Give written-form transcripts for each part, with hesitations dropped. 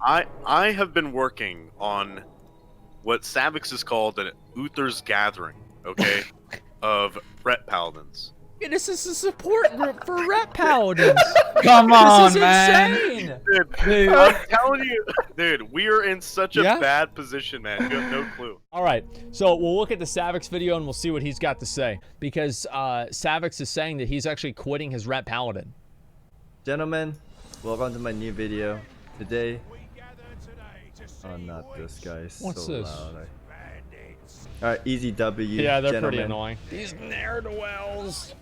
I have been working on what Savix has called an Uther's Gathering, okay, of Ret Paladins. This is a support group for Ret Paladins. Come on, this is man. insane. Dude, I'm telling you, dude, we are in such a Yeah? bad position, man. You have no clue. All right, so we'll look at the Savix video and we'll see what he's got to say. Because Savix is saying that he's actually quitting his Ret Paladin. Gentlemen, welcome to my new video. Today, oh, not this guy. What's so this? Loud. Alright, easy W. Yeah, they're gentlemen. pretty annoying. These ne'er-do-wells.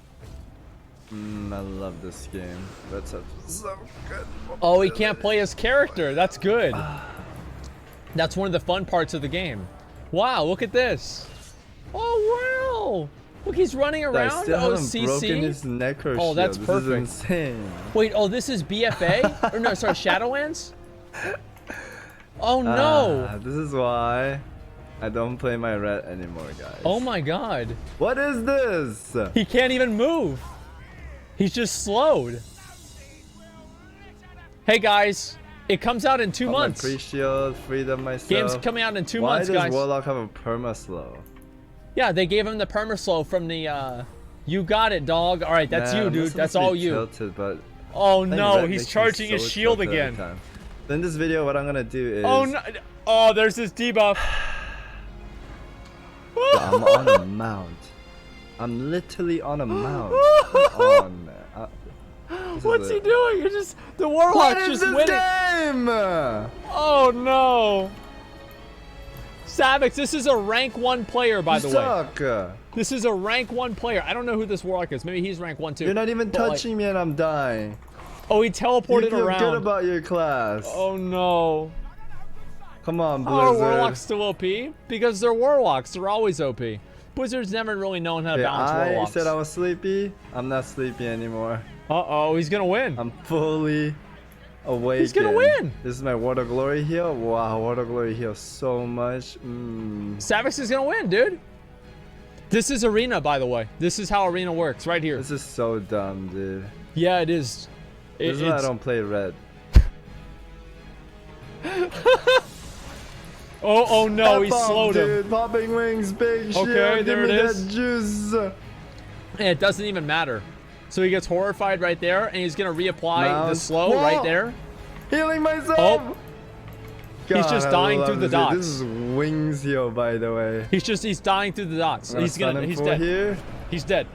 I love this game. That's so good. Oh, he can't play his character. That's good. That's one of the fun parts of the game. Wow, look at this. Oh, wow. Look, he's running I around. still Oh, haven't CC. broken his necro Oh, that's shield. perfect. This is insane. Wait, oh, this is BFA? Or no, sorry, Shadowlands? Oh, no. This is why I don't play my ret anymore, guys. Oh, my God. What is this? He can't even move. He's just slowed. Hey, guys. It comes out in 2 months. My pre-shield, freedom myself. Game's coming out in 2 months, Why guys. does Warlock have a perma-slow? Yeah, they gave him the perma-slow from the, You got it, dog. All right, that's you, dude. That's all you. Tilted, but Oh, I think no. ret He's makes me charging so his shield tilted every again. time. So in this video, what I'm gonna do is... Oh, no. Oh, there's this debuff. I'm on a mount. I'm literally on a mount. Come on, man. What's he doing? You're just... The Warlock's just winning. Game? Oh, no. Savix, this is a rank 1 player, by the way. Suck. This is a rank 1 player. I don't know who this Warlock is. Maybe he's rank 1 too. You're not even But, like- touching me and I'm dying. Oh, he teleported You feel around. good about your class. Oh, no. Come on, How are Blizzard. Warlocks still OP? Because they're Warlocks. They're always OP. Blizzard's never really known how to balance I Warlocks. said I was sleepy. I'm not sleepy anymore. Uh-oh, he's gonna win. I'm fully awake. He's gonna win. This is my Word of Glory heal. Wow, Word of Glory heals so much. Savix is gonna win, dude. This is Arena, by the way. This is how Arena works, right here. This is so dumb, dude. Yeah, it is. This is why I don't play red. Oh no, he F-bomb, slowed him. dude. Popping wings, big shield. Okay, there Give me it is. that juice. And it doesn't even matter. So he gets horrified right there, and he's gonna reapply the Mount. slow Whoa. right there. Healing myself. Oh. He's just I dying love through the this. dots. This is wings heal, by the way. He's dying through the dots. I'm He's stun him he's for dead. Here. He's dead.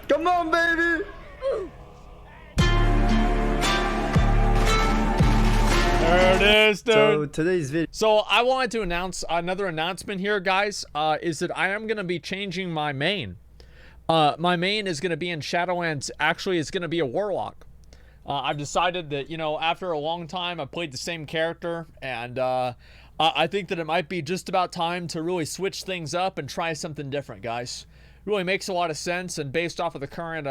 Come on, baby. There it is, dude. So today's video. So I wanted to announce another announcement here, guys, is that I am going to be changing my main. My main is going to be in Shadowlands. Actually, it's going to be a Warlock. I've decided that, you know, after a long time, I played the same character, and I think that it might be just about time to really switch things up and try something different, guys. Really makes a lot of sense, and based off of the current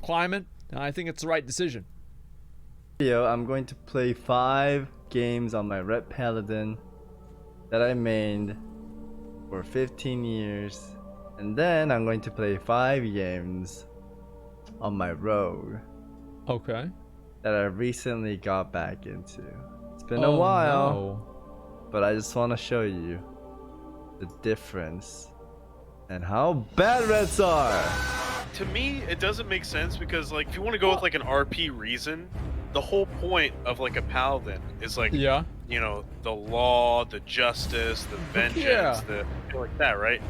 climate, I think it's the right decision. I'm going to play 5 games on my Ret Paladin that I mained for 15 years, and then I'm going to play 5 games on my rogue Okay. that I recently got back into. It's been a while, but I just want to show you the difference and how bad Reds are. To me, it doesn't make sense because, like, if you want to go with like an RP reason, the whole point of like a paladin is like, Yeah. you know, the law, the justice, the vengeance, Yeah. the like that, right?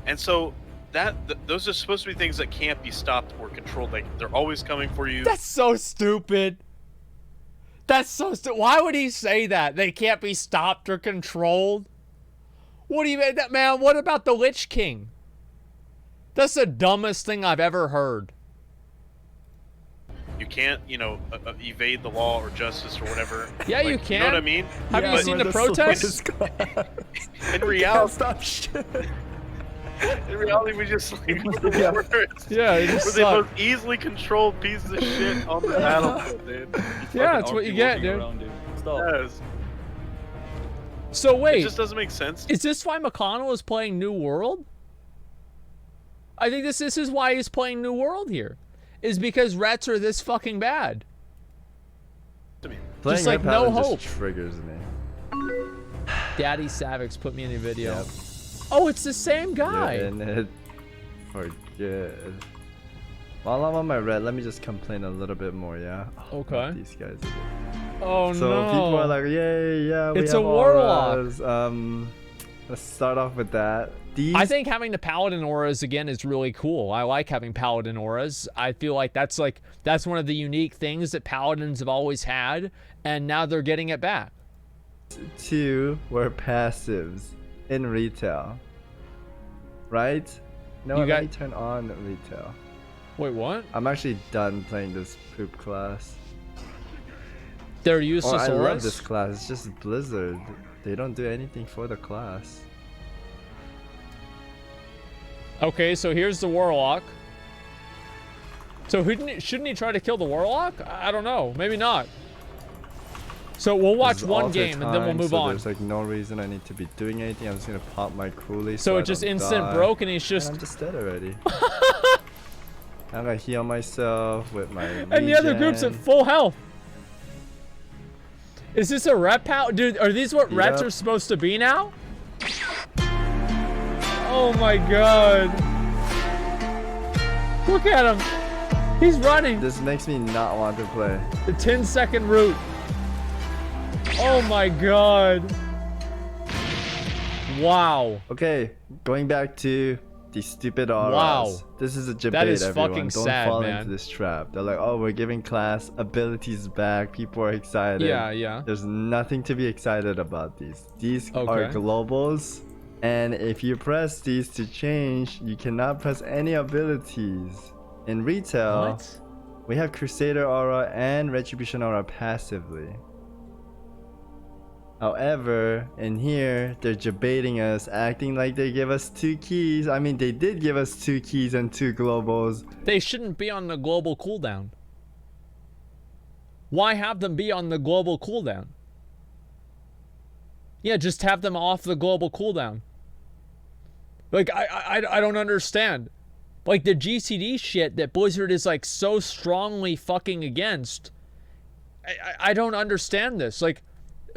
And so those are supposed to be things that can't be stopped or controlled. Like, they're always coming for you. That's so stupid. That's so stupid. Why would he say that? They can't be stopped or controlled? What do you mean? Man, what about the Lich King? That's the dumbest thing I've ever heard. You can't, you know, evade the law or justice or whatever. Yeah, Like, you can. You know what I mean? Have you But seen the protests? in reality, Stop shit. in reality, we just like Yeah. Yeah, it we're just the suck. most easily controlled pieces of shit on the battlefield, dude. Yeah, that's what you get, dude. Yes. So It wait, just doesn't make sense. is this why Mcconnell is playing New World? I think this is why he's playing New World here. Is because Rets are this fucking bad. To me. Playing Just like Ret no Paladin hope. just triggers me. Daddy Savix put me in a video. Yep. Oh, it's the same guy. You're in it for good. While I'm on my red, let me just complain a little bit more, yeah? Oh, Okay. These guys. Oh So no. people are like, yay, yeah, we It's have a warlock. auras. Let's start off with that. I think having the paladin auras again is really cool. I like having paladin auras. I feel like that's one of the unique things that paladins have always had, and now they're getting it back. 2 were passives in retail, right? No, let me turn on retail. Wait, what? I'm actually done playing this poop class. They're useless I auras? love this class. It's just Blizzard. They don't do anything for the class. Okay, so here's the warlock. So shouldn't he try to kill the warlock? I don't know. Maybe not. So we'll watch one game and then we'll move on. There's like no reason I need to be doing anything. I'm just gonna pop my coolies. So it just instant broke and he's just... And I'm just dead already. I'm gonna heal myself with my And the other group's at full health. Is this a Ret Paladin? Dude, are these what Rets are supposed to be now? Oh my god. Look at him. He's running. This makes me not want to play. The 10-second route. Oh my god. Wow. Okay, going back to the stupid auras. Wow. This is a debate, That is everyone. fucking Don't sad, fall man. into this trap. They're like, oh, we're giving class abilities back. People are excited. Yeah. There's nothing to be excited about these. These are Okay. globals. And if you press these to change, you cannot press any abilities. In retail, What? we have Crusader Aura and Retribution Aura passively. However, in here, they're debating us, acting like they give us 2 keys. I mean, they did give us 2 keys and 2 globals. They shouldn't be on the global cooldown. Why have them be on the global cooldown? Yeah, just have them off the global cooldown. Like, I don't understand. Like, the GCD shit that Blizzard is, like, so strongly fucking against. I don't understand this. Like,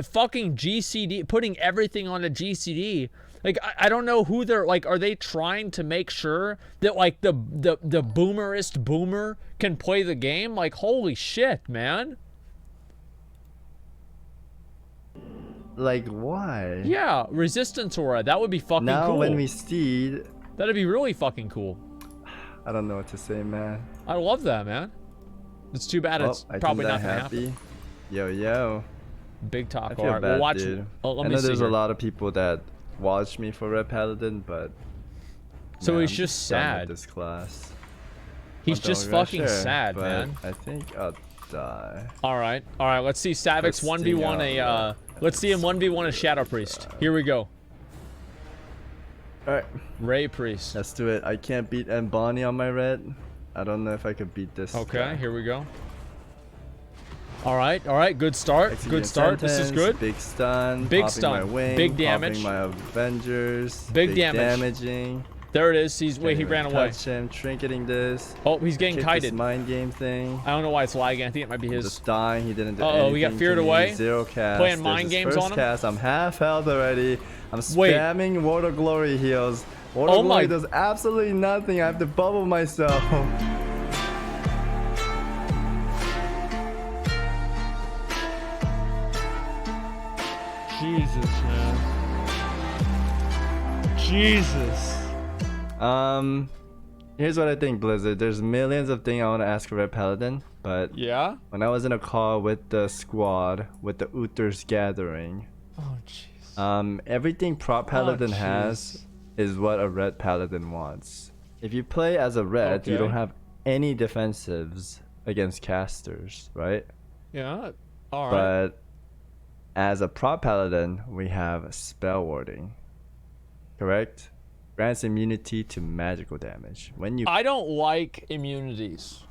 fucking GCD, putting everything on a GCD. Like, I don't know who they're, like, are they trying to make sure that, like, the boomerist boomer can play the game? Like, holy shit, man. Like, why? Yeah, resistance aura. That would be fucking Now cool. when we steed, That'd be really fucking cool. I don't know what to say, man. I love that, man. It's too bad it's I probably think not that gonna happy. happen. Yo. Big talk. I feel All right, bad, we'll watch. dude. Let I me know see there's here. a lot of people that watch me for Ret Paladin, but So man, he's I'm just done with sad. this class. He's Don't just regret, fucking sure, sad, but man. I think I'll die. All right. Let's see Savix 1v1 a. Let's see him 1v1 a Shadow Priest. Here we go. All right, Ray Priest. let's do it. I can't beat Bonnie on my red. I don't know if I could beat this. Okay, guy. here we go. All right. Good start. Execute Good start. This is sentence, good. Big stun. Big popping stun, My wing, big damage. Popping my Avengers. Big damage. Damaging. There it is. Wait, he ran away. Touch him. Trinketing this. Oh, he's getting Kick kited. this mind game thing. I don't know why it's lagging. I think it might be his. Just dying. He didn't do Uh-oh, anything. we got feared to me. away. 0 cast. Playing There's mind his games first on him. Cast. I'm half health already. I'm Wait. spamming Water Glory heals. Water Oh Glory my- does absolutely nothing. I have to bubble myself. Jesus, man. Jesus. Here's what I think, Blizzard. There's millions of things I want to ask for Ret Paladin, but Yeah? when I was in a call with the squad, with the Uther's Gathering, Oh, jeez. everything Prop Paladin jeez. has is what a Ret Paladin wants. If you play as a Ret, you Okay. don't have any defensives against casters, right? Yeah. All right. But as a Prop Paladin, we have Spell Warding, correct? Grants immunity to magical damage. When you I don't like immunities.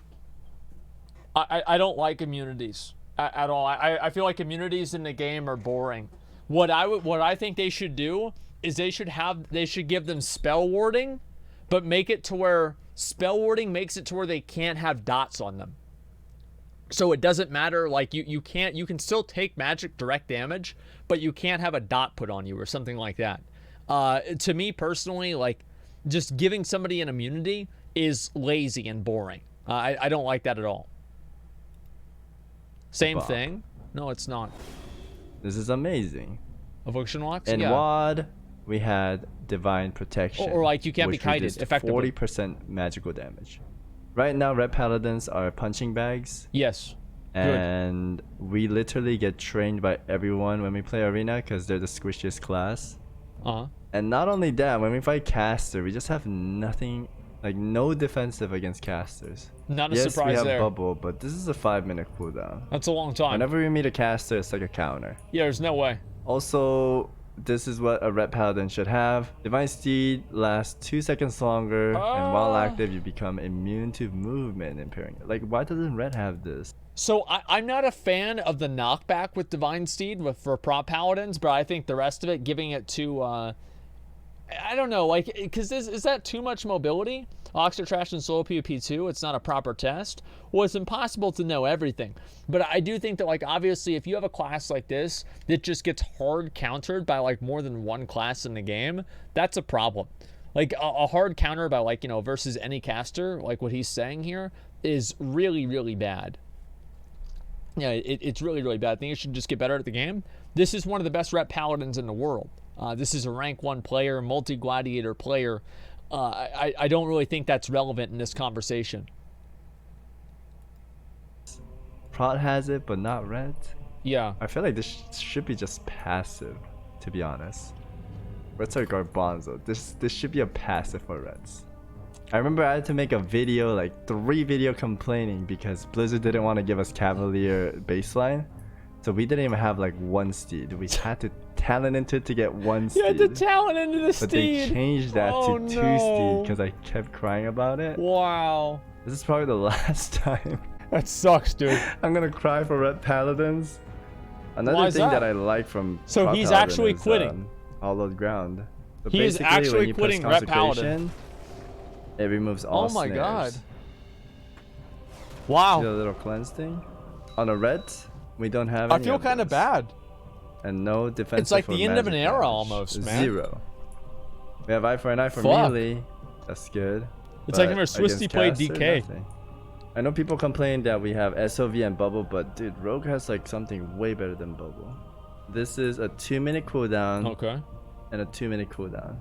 I don't like immunities at all. I feel like immunities in the game are boring. What I think they should do is they should give them spell warding, but make it to where spell warding makes it to where they can't have dots on them. So it doesn't matter, like you can still take magic direct damage, but you can't have a dot put on you or something like that. To me personally, like just giving somebody an immunity is lazy and boring. I don't like that at all. Same thing. No, it's not. This is amazing. Evocation locks? In Yeah. WoD, we had Divine Protection. Or like you can't be which kited reduced effectively. 40% magical damage. Right now, Ret Paladins are punching bags. Yes. And we literally get trained by everyone when we play Arena because they're the squishiest class. Uh-huh. And not only that, when we fight Caster, we just have nothing, like no defensive against casters. Not a Yes, surprise we have there. bubble, but this is a 5-minute cooldown. That's a long time. Whenever we meet a caster, it's like a counter. Yeah, there's no way. Also, this is what a Ret Paladin should have. Divine Steed lasts 2 seconds longer, and while active, you become immune to movement impairing. Like, why doesn't Ret have this? So I'm not a fan of the knockback with Divine Steed for prop paladins, but I think the rest of it, giving it to, I don't know, like, because is that too much mobility? Oxer Trash and Solo PvP 2, it's not a proper test. Well, it's impossible to know everything. But I do think that, like, obviously, if you have a class like this that just gets hard countered by, like, more than one class in the game, that's a problem. Like, a hard counter by, like, you know, versus any caster, like what he's saying here, is really, really bad. Yeah, it's really, really bad. I think you should just get better at the game. This is one of the best Ret Paladins in the world. This is a rank 1 player, multi-gladiator player. I don't really think that's relevant in this conversation. Prot has it, but not Ret. Yeah. I feel like this should be just passive, to be honest. Rets are garbanzo. This should be a passive for Rets. I remember I had to make a video, like 3 video complaining because Blizzard didn't want to give us Cavalier baseline. So we didn't even have like 1 steed. We had to talent into it to get 1 steed. You had to talent into the steed. But they changed that to 2 no. steed because I kept crying about it. Wow. This is probably the last time. That sucks, dude. I'm gonna cry for Ret Paladins. Another Why is thing that? that I like from So Prot he's Paladin actually is, quitting. Hollowed ground. So He is basically, actually when you press quitting Ret Paladin. Consecration, it removes all Oh my snares. god. See Wow. the little cleanse thing? On a Ret, we don't have I any feel of kind of this. bad. And no defense. It's like the end of an era almost, man. 0. We have eye for an eye for Fuck. melee. That's good. It's like But when Swissy against played caster, DK. nothing. I know people complain that we have SOV and Bubble, but dude, Rogue has like something way better than Bubble. This is a 2-minute cooldown Okay. and a 2-minute cooldown.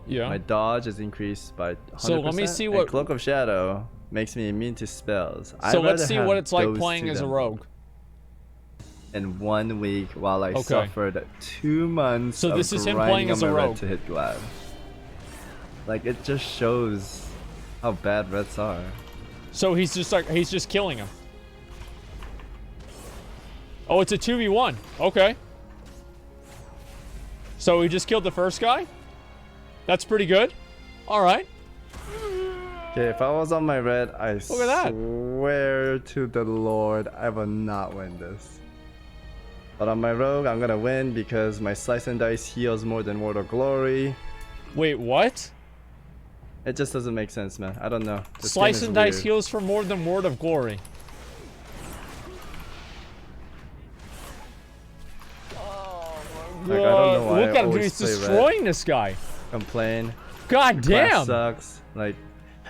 Yeah. My dodge is increased by 100%. So let me see and what- Cloak of Shadow makes me immune to spells. So let's see what it's like playing as a rogue. In 1 week, while I Okay. suffered 2 months. So of this is him grinding playing on as a my red rogue. to hit Glad. Like it just shows how bad Reds are. So he's just killing him. Oh, it's a 2v1. Okay. So he just killed the first guy? That's pretty good. All right. Okay, if I was on my red, I Look at that. swear to the Lord, I will not win this. But on my rogue, I'm gonna win because my slice and dice heals more than Word of Glory. Wait, what? It just doesn't make sense, man. I don't know. This game Slice is and dice weird. heals for more than Word of Glory. Like, I don't know why Look I at him, always he's play red. destroying this guy. Complain. God Class damn. sucks. Like,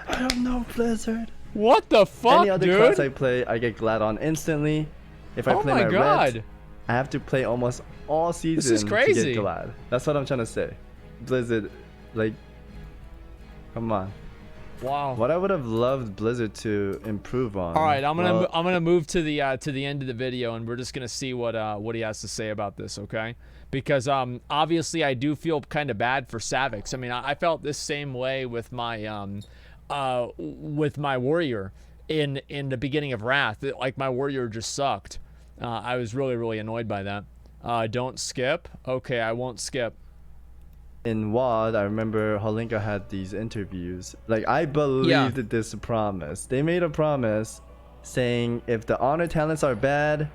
I don't know, Blizzard. What the fuck, Any other dude? class I play, I get glad on instantly. If I Oh play my my God. red, I have to play almost all season is to crazy. get glad. That's what I'm trying to say. Blizzard, like, come on. Wow. What I would have loved Blizzard to improve on. All right, I'm well, gonna move to the end of the video, and we're just gonna see what he has to say about this, okay? Because obviously I do feel kind of bad for Savix. I mean, I felt this same way with my warrior in the beginning of Wrath. Like my warrior just sucked. I was really annoyed by that. Don't skip. Okay, I won't skip. in WoD, I remember Holinka had these interviews. Like, I believed this promise. They made a promise saying if the honor talents are bad,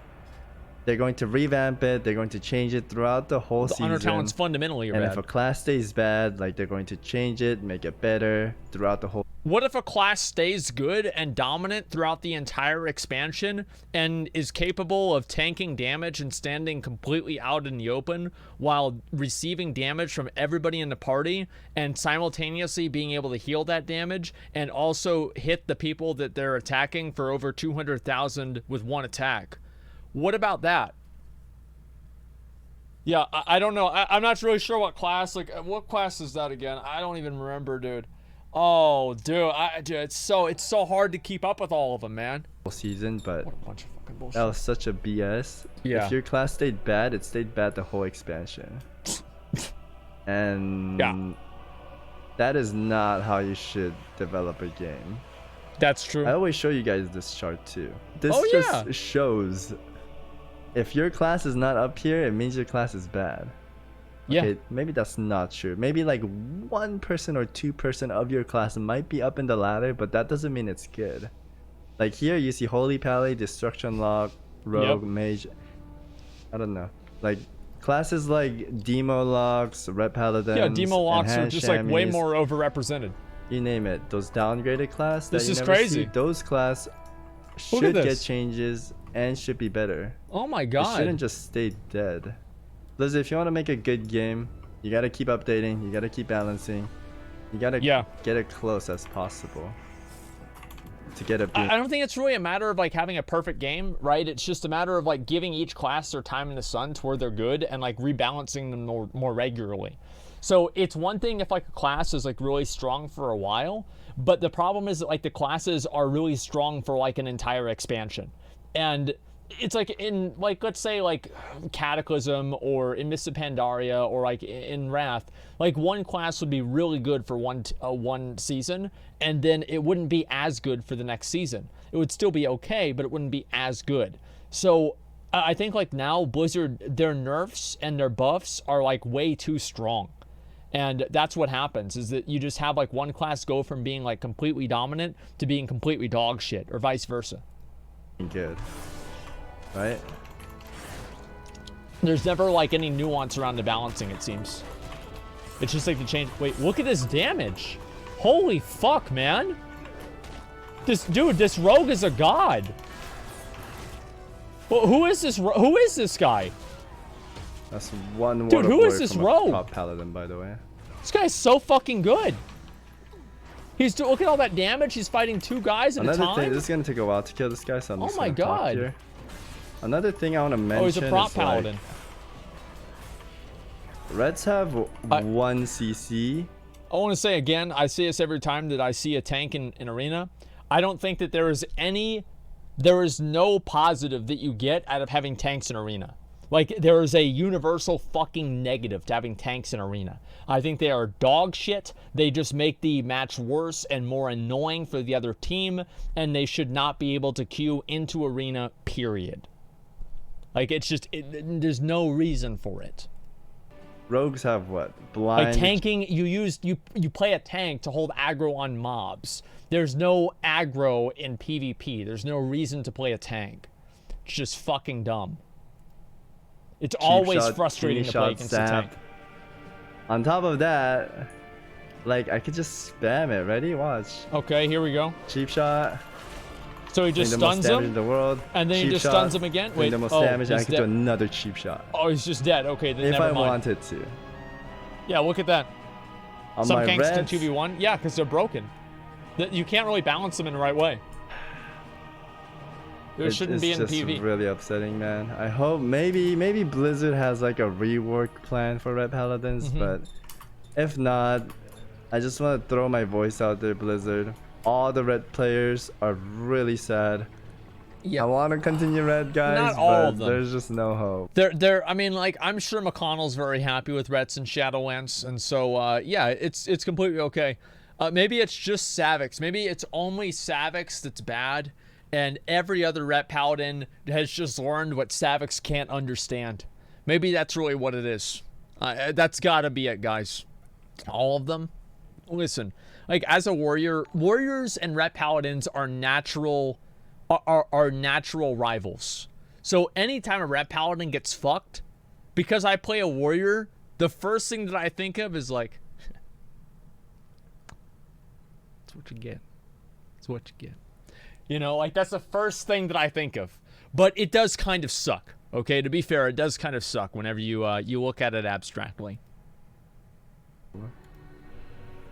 they're going to revamp it. They're going to change it throughout the whole The season. honor talents fundamentally are and bad. if a class stays bad, like, they're going to change it, make it better throughout the whole What if a class stays good and dominant throughout the entire expansion and is capable of tanking damage and standing completely out in the open while receiving damage from everybody in the party and simultaneously being able to heal that damage and also hit the people that they're attacking for over 200,000 with one attack? What about that? Yeah, I don't know. I'm not really sure what class. Like, what class is that again? I don't even remember, dude. Oh, dude, dude, it's so hard to keep up with all of them, man. Season, but What a bunch of fucking bullshit. that was such a BS. Yeah. If your class stayed bad, it stayed bad the whole expansion. And Yeah. that is not how you should develop a game. That's true. I always show you guys this chart too. This Oh, just yeah. shows if your class is not up here, it means your class is bad. Yeah. Okay, maybe that's not true.Maybe like 1% or 2% of your class might be up in the ladder, but that doesn't mean it's good. Like here, you see Holy Pally, Destruction Lock, Rogue, Yep. Mage. I don't know. Like classes like Demo Locks, Ret Paladin. Yeah, demo locks are Enhanced just like way Chamois, more overrepresented. You name it. Those downgraded class. This that you is never crazy. See, those class Look at should get this. changes and should be better. Oh my It shouldn't god. just stay dead. Blizzard, if you want to make a good game, you gotta keep updating, you gotta keep balancing, you gotta Yeah. get it close as possible to get it. I don't think it's really a matter of like having a perfect game, right? It's just a matter of like giving each class their time in the sun to where they're good and like rebalancing them more regularly. So it's one thing if like a class is like really strong for a while, but the problem is that like the classes are really strong for like an entire expansion. And it's like in like let's say like Cataclysm or in Mists of Pandaria or like in Wrath, like one class would be really good for one season, and then it wouldn't be as good for the next season. It would still be okay, but it wouldn't be as good. So I think like now Blizzard, their nerfs and their buffs are like way too strong. And that's what happens, is that you just have like one class go from being like completely dominant to being completely dog shit, or vice versa. good, right? There's never like any nuance around the balancing, it seems. It's just like the change. Wait, look at this damage. Holy fuck, man. This dude, this rogue is a god. Well, who is this? Who is this guy? That's one. Dude, who is this from a rogue? top paladin, by the way. This guy's so fucking good. Look at all that damage. He's fighting two guys at a Another time. thing, this is gonna take a while to kill this guy, so I'm Oh just my gonna talk God. here. Another thing I want to mention Oh, he's a prop is like, paladin. Reds have 1 CC. I want to say again, I see this every time that I see a tank in arena. I don't think that there is no positive that you get out of having tanks in arena. Like, there is a universal fucking negative to having tanks in arena. I think they are dog shit. They just make the match worse and more annoying for the other team, and they should not be able to queue into arena, period. Like, it's just, there's no reason for it. Rogues have what? Blind. Like tanking, you play a tank to hold aggro on mobs. There's no aggro in PvP. There's no reason to play a tank. It's just fucking dumb. It's always shot, frustrating to shot, play against a tank. On top of that, like I could just spam it. Ready? Watch. Okay, here we go. Cheap shot. So he just doing the most stuns damage in him, the world. and then he Cheap just shot, stuns him again. doing Wait, the most oh, damage, and I he's could do dead. another cheap shot. Oh, he's just dead. Okay, then If never I mind. wanted to. Yeah, look at that. On Some my tanks can reds, 2v1. Yeah, because they're broken. You can't really balance them in the right way. It shouldn't be in It's just PvP. really upsetting, man. I hope maybe Blizzard has like a rework plan for Ret Paladins, Mm-hmm. but if not, I just want to throw my voice out there, Blizzard. All the Red players are really sad. Yeah. I want to continue Red, guys, Not all but of them. there's just no hope. I mean, like, I'm sure Mcconnell's very happy with Rets and Shadowlands, and so, yeah, it's completely okay. Maybe it's just Savix. Maybe it's only Savix that's bad, and every other Ret Paladin has just learned what Savix can't understand. Maybe that's really what it is. That's gotta be it, guys. All of them? Listen, like, as a warrior, warriors and Ret Paladins are natural rivals. So anytime a Ret Paladin gets fucked, because I play a warrior, the first thing that I think of is like, That's what you get. That's what you get. You know, like, that's the first thing that I think of. But it does kind of suck. Okay, to be fair, it does kind of suck whenever you you look at it abstractly.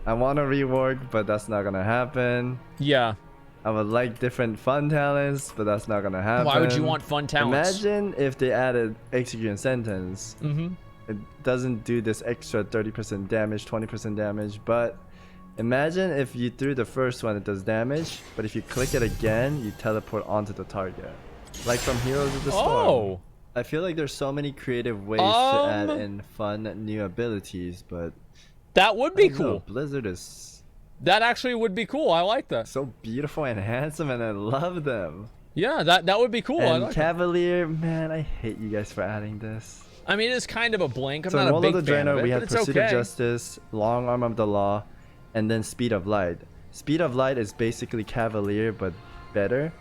I want to rework, but that's not gonna happen. Yeah. I would like different fun talents, but that's not gonna happen. Why would you want fun talents? Imagine if they added execute sentence. It doesn't do this extra 30% damage, 20% damage, but imagine if you threw the first one, it does damage, but if you click it again, you teleport onto the target. Like from Heroes of the Storm. Oh! I feel like there's so many creative ways to add in fun new abilities, but that would be I don't know, cool. Blizzard is That actually would be cool. I like that. so beautiful and handsome, and I love them. Yeah, that would be cool. I And like it. Cavalier, man, I hate you guys for adding this. I mean, it's kind of a blank. I'm So in not a Roll big of the fan of Draenor, it, we but had it's Pursuit okay. of Justice, Long Arm of the Law, and then Speed of Light. Speed of Light is basically Cavalier, but better.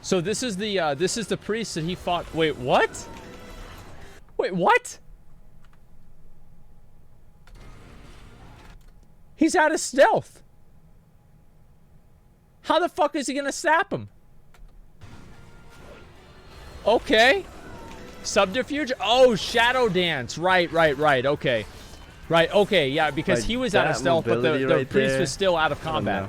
So this is the priest that he fought. Wait, what? Wait, what? He's out of stealth. How the fuck is he gonna sap him? Okay. Subterfuge? Oh, Shadow Dance. Right. Okay. Right, okay, yeah, because Like he was out of that stealth, but the mobility right priest there. was still out of combat.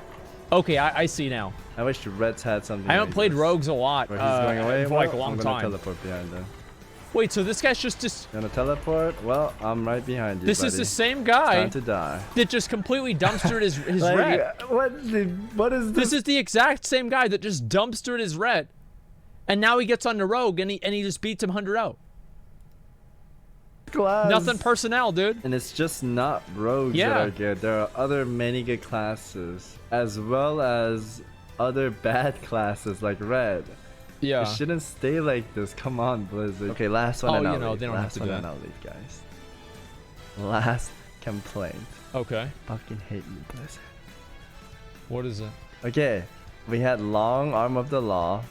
Okay, I see now. I wish the Reds had something. I haven't like played this. rogues a lot Where he's going away. for like a Well, long I'm gonna time. teleport behind them. Wait, so this guy's just Gonna teleport? Well, I'm right behind you. this is buddy. the same guy Time to die. that just completely dumpstered his Like, ret. what is This this? is the exact same guy that just dumpstered his ret, and now he gets on the rogue and he just beats him 100 out. Class. Nothing personnel, dude. And it's just not rogues Yeah. that are good. There are other many good classes, as well as other bad classes like Red. Yeah. It shouldn't stay like this. Come on, Blizzard. Okay, last one Oh, and I'll you know, leave. they don't have Last to one do and that. I'll leave, guys. Last complaint. Okay. Fucking hate you, Blizzard. What is it? Okay, we had Long Arm of the Law.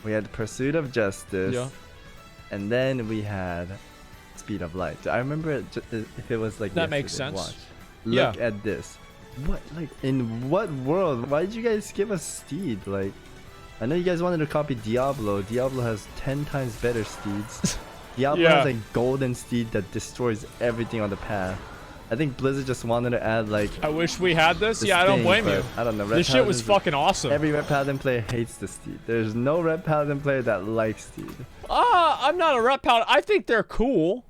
We had Pursuit of Justice. Yeah. And then we had Speed of Light. I remember it if it was like That makes yesterday. sense. Watch. Yeah. Look at this. What, like, in what world? Why did you guys give us Steed? Like, I know you guys wanted to copy Diablo. Diablo has 10 times better steeds. Diablo Yeah. has a golden steed that destroys everything on the path. I think Blizzard just wanted to add like. I wish we had this. this Yeah, I don't thing, blame but you. I don't know. Red This shit was Paladin's- fucking awesome. Every Red Paladin player hates the steed. There's no Red Paladin player that likes steed. I'm not a Ret Paladin. I think they're cool.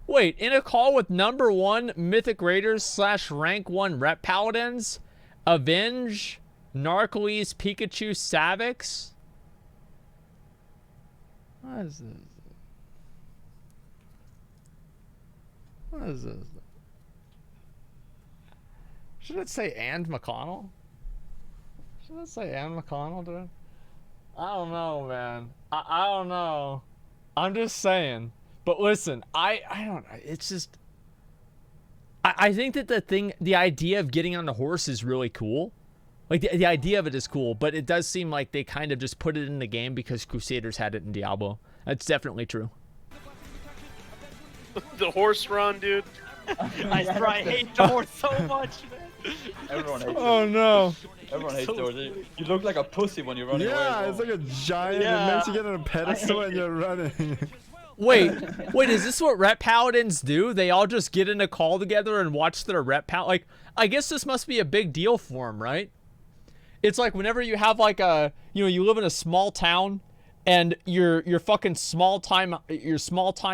Wait, in a call with #1 Mythic Raiders / rank 1 Ret Paladins, Avenge, Narcles, Pikachu, Savix. What is this? What is this? Should it say and McConnell? Should it say and McConnell, dude? I don't know, man. I don't know. I'm just saying. But listen, I don't know. It's just... I think that the idea of getting on the horse is really cool. Like, the idea of it is cool, but it does seem like they kind of just put it in the game because Crusaders had it in Diablo. That's definitely true. The horse run, dude. I hate the horse so much, man. Everyone hates Oh, no. it. Everyone hates doors. You look like a pussy when you're running away. Yeah, it's like a giant. Yeah. It makes you get on a pedestal and you're running. Wait, is this what Ret Paladins do? They all just get in a call together and watch their Ret Paladin? Like, I guess this must be a big deal for them, right? It's like whenever you have like you live in a small town and your fucking small time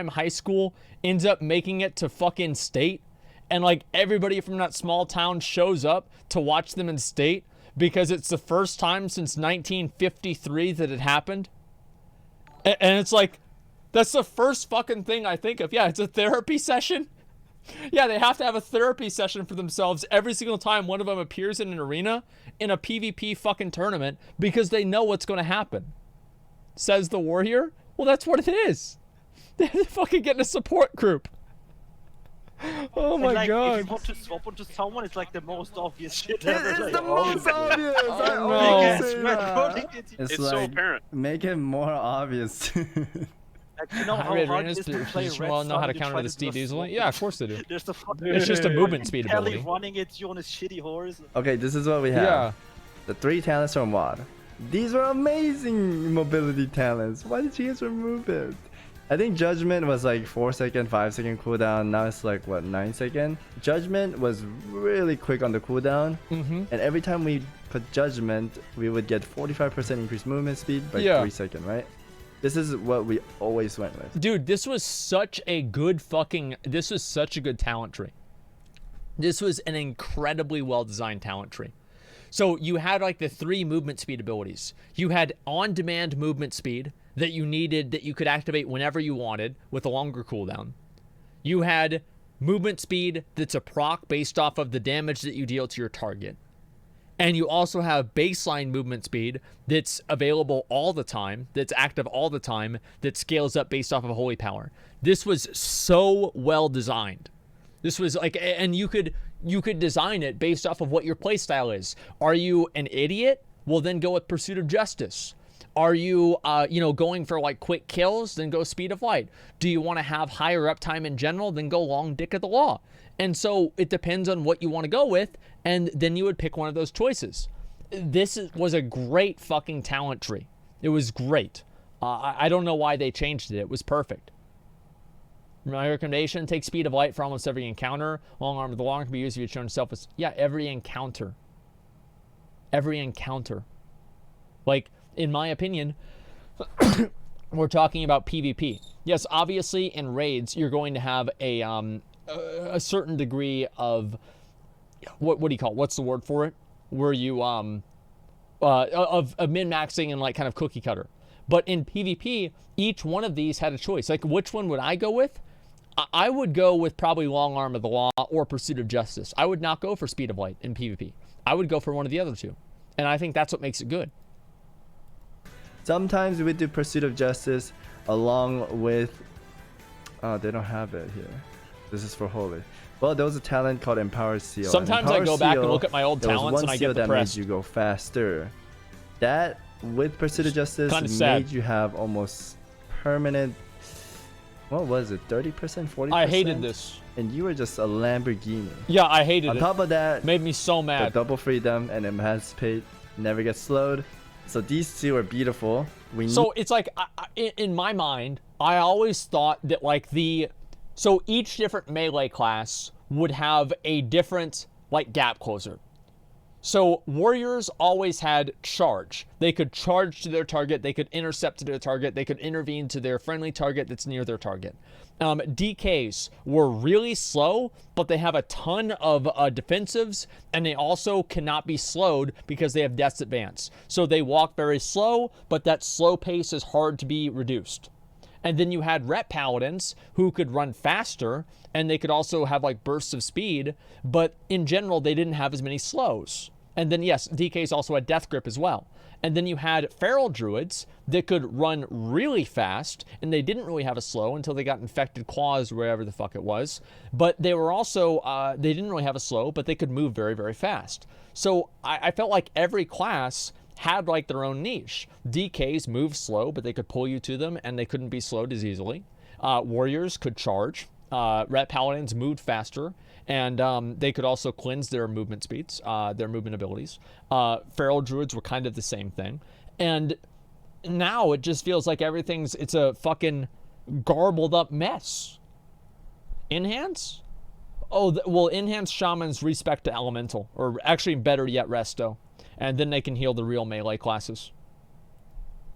high school ends up making it to fucking state, and like everybody from that small town shows up to watch them in state because it's the first time since 1953 that it happened. And it's like, that's the first fucking thing I think of. Yeah, it's a therapy session. Yeah, they have to have a therapy session for themselves every single time one of them appears in an arena in a PvP fucking tournament because they know what's going to happen. Says the warrior? Well, that's what it is. They're fucking getting a support group. Oh my like, god. If you want to swap onto someone, it's like the most obvious shit It ever. is Like, the most obvious. I no. always Yes, say Red that. Paladin. It's so apparent. Make it more obvious. You know how High rate hard arenas it is to play position Ret well know how to Sun, you counter try the to steed do a easily. swap. Yeah, of course they do. There's the fucking It's just a movement speed Kelly ability. running at you on his shitty horse. Okay, this is what we have. Yeah. The 3 talents from WoD. These were amazing mobility talents. Why did you guys remove it? I think Judgment was like 4-second, 5-second cooldown. Now it's like, what, 9-second? Judgment was really quick on the cooldown. Mm-hmm. And every time we put Judgment, we would get 45% increased movement speed by Yeah. 3 seconds, right? This is what we always went with. Dude, this was such a good talent tree. This was an incredibly well-designed talent tree. So you had like the 3 movement speed abilities. You had on-demand movement speed that you needed, that you could activate whenever you wanted with a longer cooldown. You had movement speed that's a proc based off of the damage that you deal to your target. And you also have baseline movement speed that's available all the time, that's active all the time, that scales up based off of holy power. This was so well designed. This was like, and you could design it based off of what your playstyle is. Are you an idiot? Well, then go with Pursuit of Justice. Are you, going for like quick kills? Then go Speed of Light. Do you want to have higher uptime in general? Then go Long Dick of the Law. And so it depends on what you want to go with, and then you would pick one of those choices. Was a great fucking talent tree. It was great. I don't know why they changed it. It was perfect. My recommendation, take Speed of Light for almost every encounter. Long Arm of the Law can be used if you've shown yourself as... Yeah, every encounter. Every encounter. Like, in my opinion, we're talking about PvP. Yes, obviously, in raids, you're going to have a certain degree of... What do you call it? What's the word for it? Where you, of min-maxing and, like, kind of cookie cutter. But in PvP, each one of these had a choice. Like, which one would I go with? I would go with probably Long Arm of the Law or Pursuit of Justice. I would not go for Speed of Light in PvP. I would go for one of the other two. And I think that's what makes it good. Sometimes we do Pursuit of Justice along with... Oh, they don't have it here. This is for Holy. Well, there was a talent called Empowered Seal. Sometimes I go back and look at my old talents and I get depressed. That made you go faster. That, with Pursuit of Justice, made you have almost permanent... What was it? 30%? 40%? I hated this. And you were just a Lamborghini. Yeah, I hated it. On top of that... Made me so mad. The double freedom and emancipate never gets slowed. So these two are beautiful. So it's like, in my mind, I always thought that like so each different melee class would have a different like gap closer. So warriors always had charge. They could charge to their target, they could intercept to their target, they could intervene to their friendly target that's near their target. DKs were really slow, but they have a ton of defensives, and they also cannot be slowed because they have Death's Advance. So they walk very slow, but that slow pace is hard to be reduced. And then you had Ret Paladins who could run faster, and they could also have like bursts of speed, but in general, they didn't have as many slows. And then, yes, DKs also had Death Grip as well. And then you had Feral Druids that could run really fast, and they didn't really have a slow until they got Infected Claws, wherever the fuck it was. But they were also, they didn't really have a slow, but they could move very, very fast. So I felt like every class had like their own niche. DKs moved slow, but they could pull you to them, and they couldn't be slowed as easily. Warriors could charge. Ret Paladins moved faster, and they could also cleanse their movement speeds, their movement abilities. Feral Druids were kind of the same thing. And now it just feels like it's a fucking garbled up mess. Enhance? Oh, well, Enhance Shamans respect to Elemental, or actually better yet, Resto. And then they can heal the real melee classes.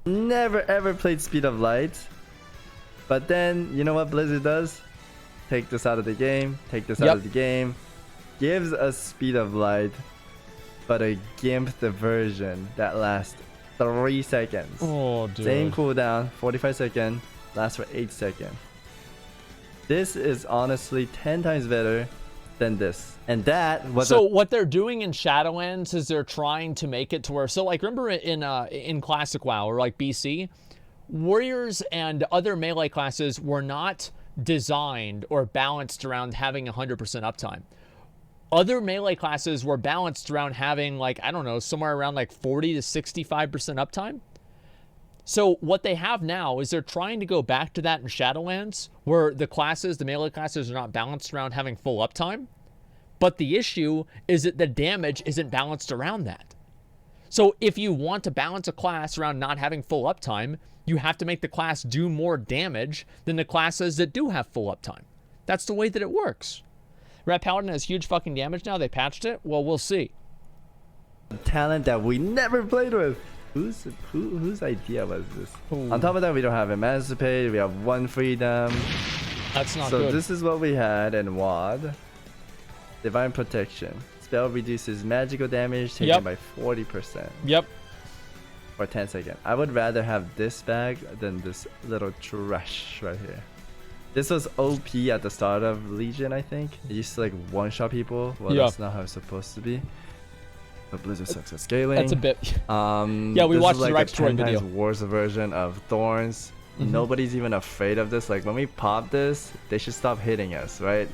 Never ever played Speed of Light. But then, you know what Blizzard does? Take this out of the game, take this out of the game. Gives us Speed of Light, but a gimped version that lasts 3 seconds. Oh, dude. Same cooldown, 45 seconds, lasts for 8 seconds. This is honestly 10 times better than this. And that was what they're doing in Shadowlands is they're trying to make it to where, so like remember in Classic WoW or like BC, warriors and other melee classes were not designed or balanced around having 100% uptime. Other melee classes were balanced around having like, I don't know, somewhere around like 40 to 65% uptime. So what they have now is they're trying to go back to that in Shadowlands, where the classes, the melee classes, are not balanced around having full uptime. But the issue is that the damage isn't balanced around that. So if you want to balance a class around not having full uptime, you have to make the class do more damage than the classes that do have full uptime. That's the way that it works. Ret Paladin has huge fucking damage now. They patched it. Well, we'll see. Talent that we never played with. Whose idea was this? Ooh. On top of that, we don't have Emancipate. We have 1 freedom. That's not So good. this is what we had in WoD. Divine Protection. Spell reduces magical damage taken by 40%. Yep. For 10 seconds. I would rather have this bag than this little trash right here. This was OP at the start of Legion, I think. It used to like one-shot people. Well, that's not how it's supposed to be. But Blizzard sucks at scaling. That's a bit. Yeah, we watched the like Rex a 10 video. times worse version of Thorns. Nobody's even afraid of this. Like when we pop this, they should stop hitting us, right?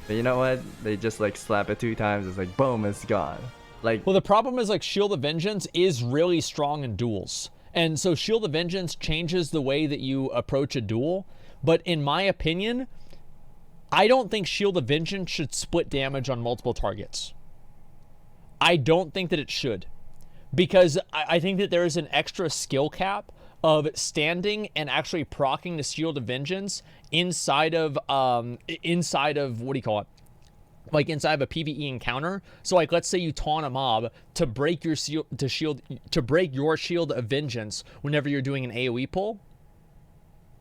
But you know what? They just like slap it 2 times. It's like boom, it's gone. Like, Well, the problem is like Shield of Vengeance is really strong in duels. And so Shield of Vengeance changes the way that you approach a duel. But in my opinion, I don't think Shield of Vengeance should split damage on multiple targets. I don't think that it should. Because I think that there is an extra skill cap of standing and actually proccing the Shield of Vengeance inside of what do you call it? Like inside of a PvE encounter. So like let's say you taunt a mob to break your shield of vengeance whenever you're doing an AoE pull.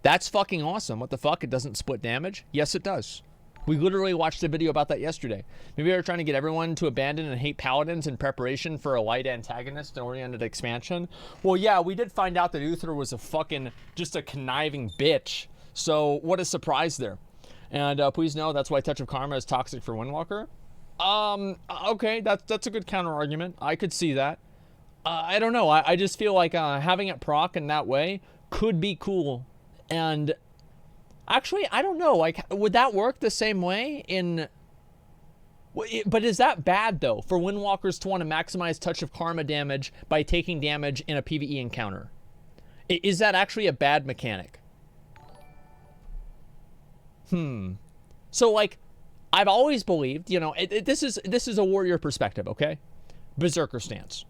That's fucking awesome. What the fuck? It doesn't split damage? Yes, it does. We literally watched a video about that yesterday. Maybe they're trying to get everyone to abandon and hate paladins in preparation for a light antagonist and oriented expansion. Well, yeah, we did find out that Uther was just a conniving bitch. So what a surprise there. And please know that's why Touch of Karma is toxic for Windwalker. Okay, that's a good counter argument. I could see that. I don't know. I just feel like having it proc in that way could be cool. And actually, I don't know. Like, would that work the same way in? But is that bad though for Windwalkers to want to maximize Touch of Karma damage by taking damage in a PvE encounter? Is that actually a bad mechanic? So like, I've always believed, you know, this is a warrior perspective, okay? Berserker stance.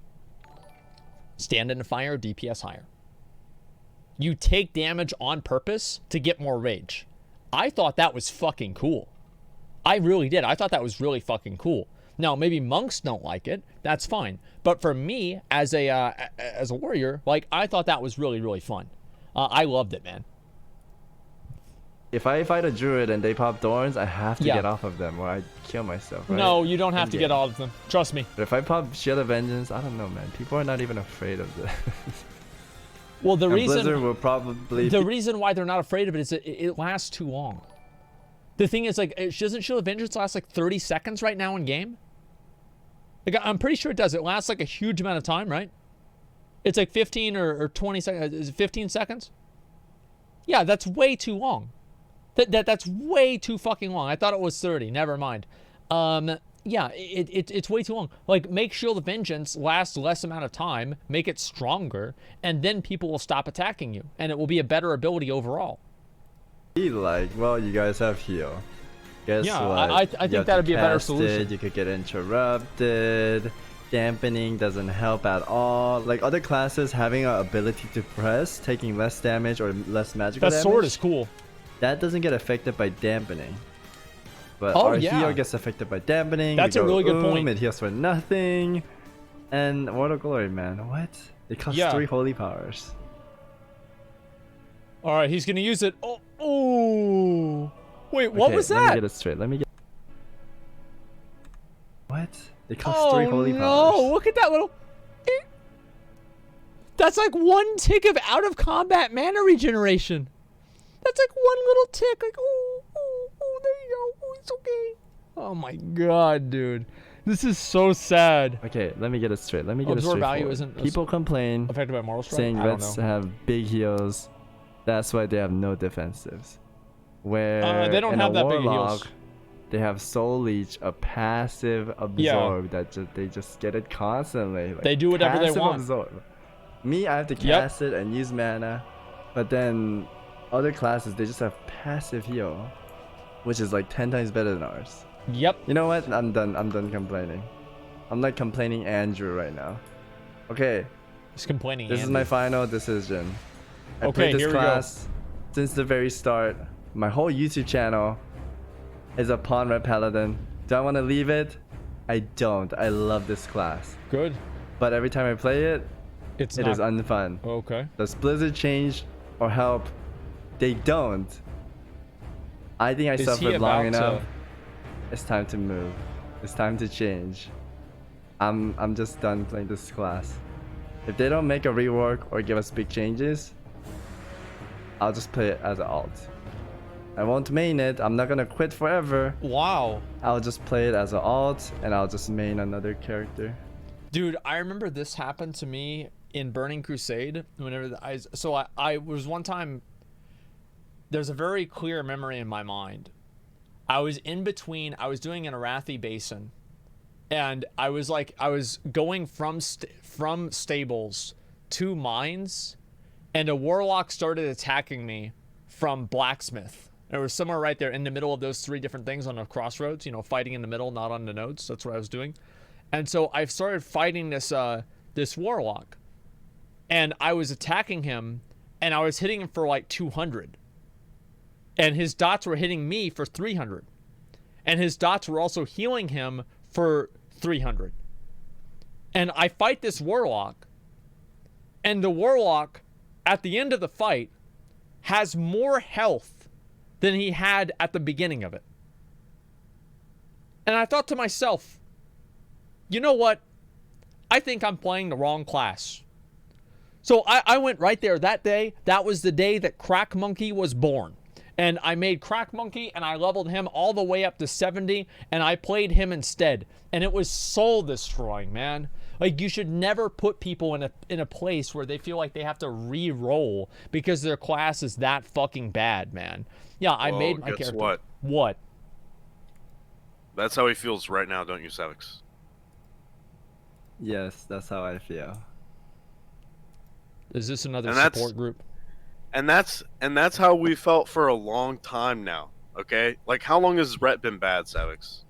Stand in the fire, DPS higher. You take damage on purpose to get more rage. I thought that was fucking cool. I really did. I thought that was really fucking cool. Now, maybe monks don't like it. That's fine. But for me, as a warrior, like, I thought that was really, really fun. I loved it, man. if I fight a druid and they pop thorns, I have to get off of them or I kill myself, right? No, you don't have to get all of them. Trust me. But if I pop Shield of Vengeance, I don't know, man. People are not even afraid of this. Well, the Blizzard will probably... The reason why they're not afraid of it is that it lasts too long. The thing is, like, doesn't Shield of Vengeance last like 30 seconds right now in game? Like, I'm pretty sure it does. It lasts like a huge amount of time, right? It's like 15 or 20 seconds. Is it 15 seconds? Yeah, that's way too long. That's way too fucking long. I thought it was 30. Never mind. Yeah, it's way too long. Like, make Shield of Vengeance last less amount of time, make it stronger, and then people will stop attacking you, and it will be a better ability overall. Like, well, you guys have heal. Guess yeah, what? I think that'd be a better Cast it, solution. you could get interrupted. Dampening doesn't help at all. Like other classes having an ability to press, taking less damage or less magical damage. That sword is cool. That doesn't get affected by dampening. But Oh, our yeah. heal gets affected by dampening. That's We a go, really good point. It heals for nothing. And World of Glory, man. What? It costs Yeah. 3 holy powers. All right, he's gonna use it. Oh. Wait, what Okay, was Let me that? get it straight. Let me get... What? It costs 3 holy no, powers. look at that little... That's like 1 tick of out of combat mana regeneration. That's like 1 little tick. Like, oh, there you go. Oh, it's okay. Oh my god, dude. This is so sad. Okay, let me get it straight. Let me get it Absorb straight. value isn't People complain affected by Moral Strike? saying I don't Reds know. have big heals. That's why they have no defensives. Where They don't in have a that big of Warlock, heals. they have Soul Leech, a passive absorb that they just get it constantly. Like, They do whatever they passive want. Absorb. Me, I have to cast it and use mana, but then other classes they just have passive heal, which is like 10 times better than ours. Yep. You know what? I'm done complaining. I'm not complaining Andrew right now. Okay. He's complaining. This is my final decision. I Okay, played this here we class since the very start. My whole YouTube channel is upon Ret Paladin. Do I want to leave it? I don't. I love this class. Good. But every time I play it, It is unfun. Okay. Does Blizzard change or help? They don't. I think I suffered long enough. It's time to move. It's time to change. I'm just done playing this class. If they don't make a rework or give us big changes, I'll just play it as an alt. I won't main it. I'm not gonna quit forever. Wow. I'll just play it as an alt and I'll just main another character. Dude, I remember this happened to me in Burning Crusade. Whenever I was one time. There's a very clear memory in my mind. I was in between. I was doing an Arathi Basin, and I was going from stables to mines, and a warlock started attacking me from blacksmith. It was somewhere right there in the middle of those three different things on a crossroads. You know, fighting in the middle, not on the nodes. That's what I was doing, and so I started fighting this warlock, and I was attacking him, and I was hitting him for like 200. And his dots were hitting me for 300. And his dots were also healing him for 300. And I fight this warlock. And the warlock, at the end of the fight, has more health than he had at the beginning of it. And I thought to myself, you know what? I think I'm playing the wrong class. So I went right there that day. That was the day that Crack Monkey was born. And I made Crack Monkey and I leveled him all the way up to 70 and I played him instead. And it was soul destroying, man. Like, you should never put people in a place where they feel like they have to re-roll because their class is that fucking bad, man. Yeah, I made my character. What? What? That's how he feels right now, don't you, Savix? Yes, that's how I feel. Is this another support group? And that's how we felt for a long time now. Okay, like how long has Ret been bad, Savix?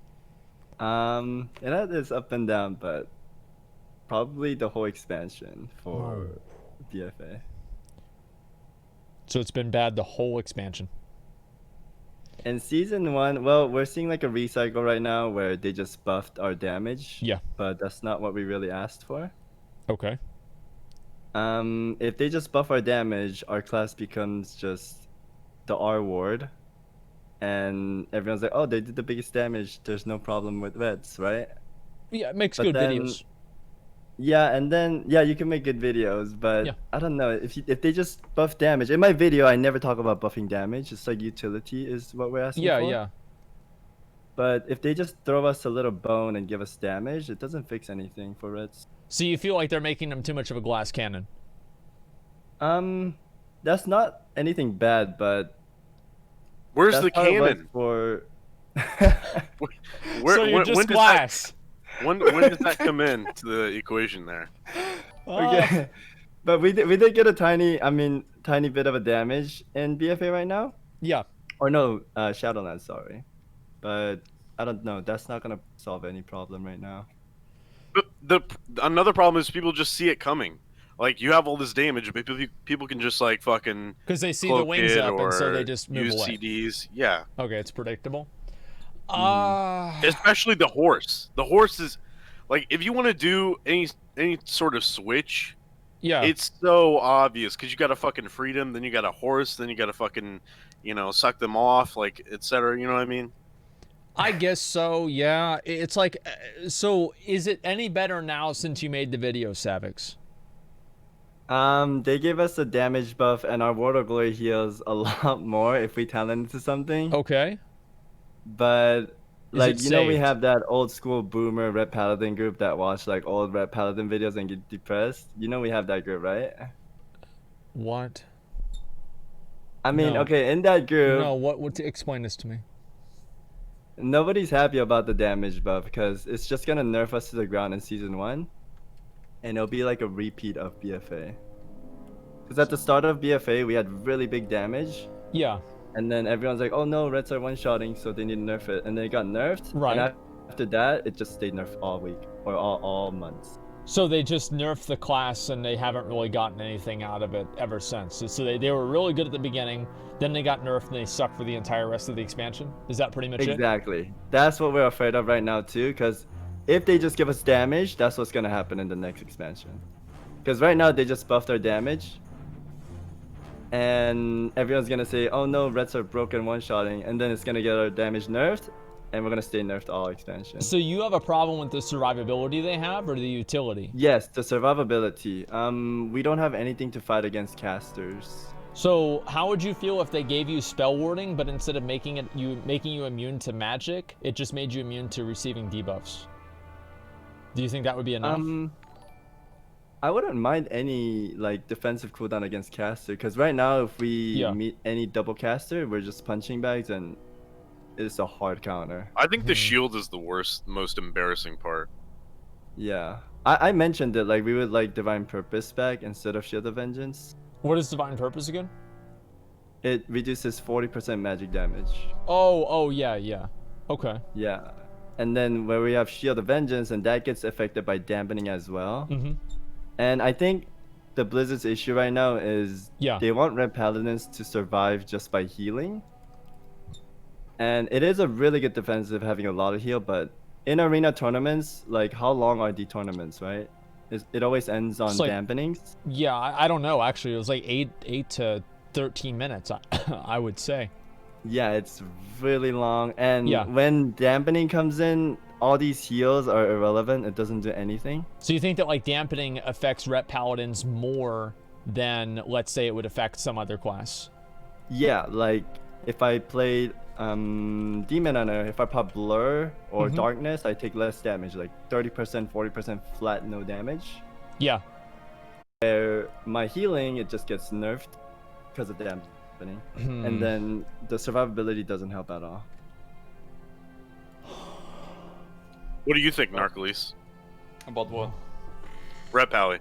It is up and down, but probably the whole expansion for BFA. So it's been bad the whole expansion. In season 1, well, we're seeing like a recycle right now where they just buffed our damage. Yeah. But that's not what we really asked for. Okay. If they just buff our damage, our class becomes just the R ward, and everyone's like, "Oh, they did the biggest damage. There's no problem with Reds, right?" Yeah, it makes good videos. Yeah, and then you can make good videos, but Yeah. I don't know if they just buff damage. In my video, I never talk about buffing damage. It's like utility is what we're asking for. Yeah. But if they just throw us a little bone and give us damage, it doesn't fix anything for Reds. So you feel like they're making them too much of a glass cannon? That's not anything bad, but Where's the cannon? For So you're just glass. When does that come in to the equation there? Okay, but we did get a tiny bit of a damage in BFA right now. Yeah. Or no, Shadowlands, sorry. But I don't know. That's not gonna solve any problem right now. But another problem is people just see it coming. Like, you have all this damage, but people can just like fucking because they see the wings up and so they just move use away. CDs. Yeah. Okay, it's predictable. Especially the horse. The horse is like, if you want to do any sort of switch, Yeah. it's so obvious because you got a fucking freedom, then you got a horse, then you got to fucking, suck them off, like, etc. You know what I mean? I guess so, yeah. It's like, so is it any better now since you made the video, Savix? They gave us a damage buff, and our Ward of Glory heals a lot more if we talent into something. Okay. But, like, it you know, we saved? have that old school boomer Ret Paladin group that watch, like, old Ret Paladin videos and get depressed. You know we have that group, right? What? I mean, No. okay, in that group, No, what explain this to me? nobody's happy about the damage buff because it's just gonna nerf us to the ground in season 1. and it'll be like a repeat of BFA. Because at the start of BFA, we had really big damage, Yeah. and then everyone's like, "Oh no, Reds are one-shotting, so they need to nerf it," and then it got nerfed. Right. And after that, it just stayed nerfed all week or all months. So they just nerfed the class and they haven't really gotten anything out of it ever since. So they were really good at the beginning, then they got nerfed and they suck for the entire rest of the expansion? Is that pretty much it? Exactly. That's what we're afraid of right now too, because if they just give us damage, that's what's gonna happen in the next expansion. Because right now they just buffed our damage, and everyone's gonna say, "Oh no, Reds are broken one-shotting," and then it's gonna get our damage nerfed, and we're gonna stay nerfed all expansion. So you have a problem with the survivability they have, or the utility? Yes, the survivability. We don't have anything to fight against casters. So how would you feel if they gave you spell warding, but instead of making you immune to magic, it just made you immune to receiving debuffs? Do you think that would be enough? I wouldn't mind any like defensive cooldown against caster, because right now if we meet any double caster, we're just punching bags and it's a hard counter. I think the shield is the worst, most embarrassing part. Yeah, I mentioned that like we would like Divine Purpose back instead of Shield of Vengeance. What is Divine Purpose again? It reduces 40% magic damage. Oh yeah. Okay. Yeah, and then where we have Shield of Vengeance, and that gets affected by dampening as well. And I think the Blizzard's issue right now is they want Red Paladins to survive just by healing. And it is a really good defensive having a lot of heal, but in arena tournaments, like how long are the tournaments, right? It always ends on like, dampenings. Yeah, I don't know actually. It was like 8 to 13 minutes, I would say. Yeah, it's really long, and when dampening comes in, all these heals are irrelevant. It doesn't do anything. So you think that like dampening affects Ret Paladins more than, let's say, it would affect some other class? Yeah, like if I played Demon Hunter, if I pop Blur or Darkness, I take less damage, like 30%, 40% flat, no damage. Yeah. Where my healing, it just gets nerfed because of dampening. And then the survivability doesn't help at all. What do you think, Narcoles? About what? Ret Pally.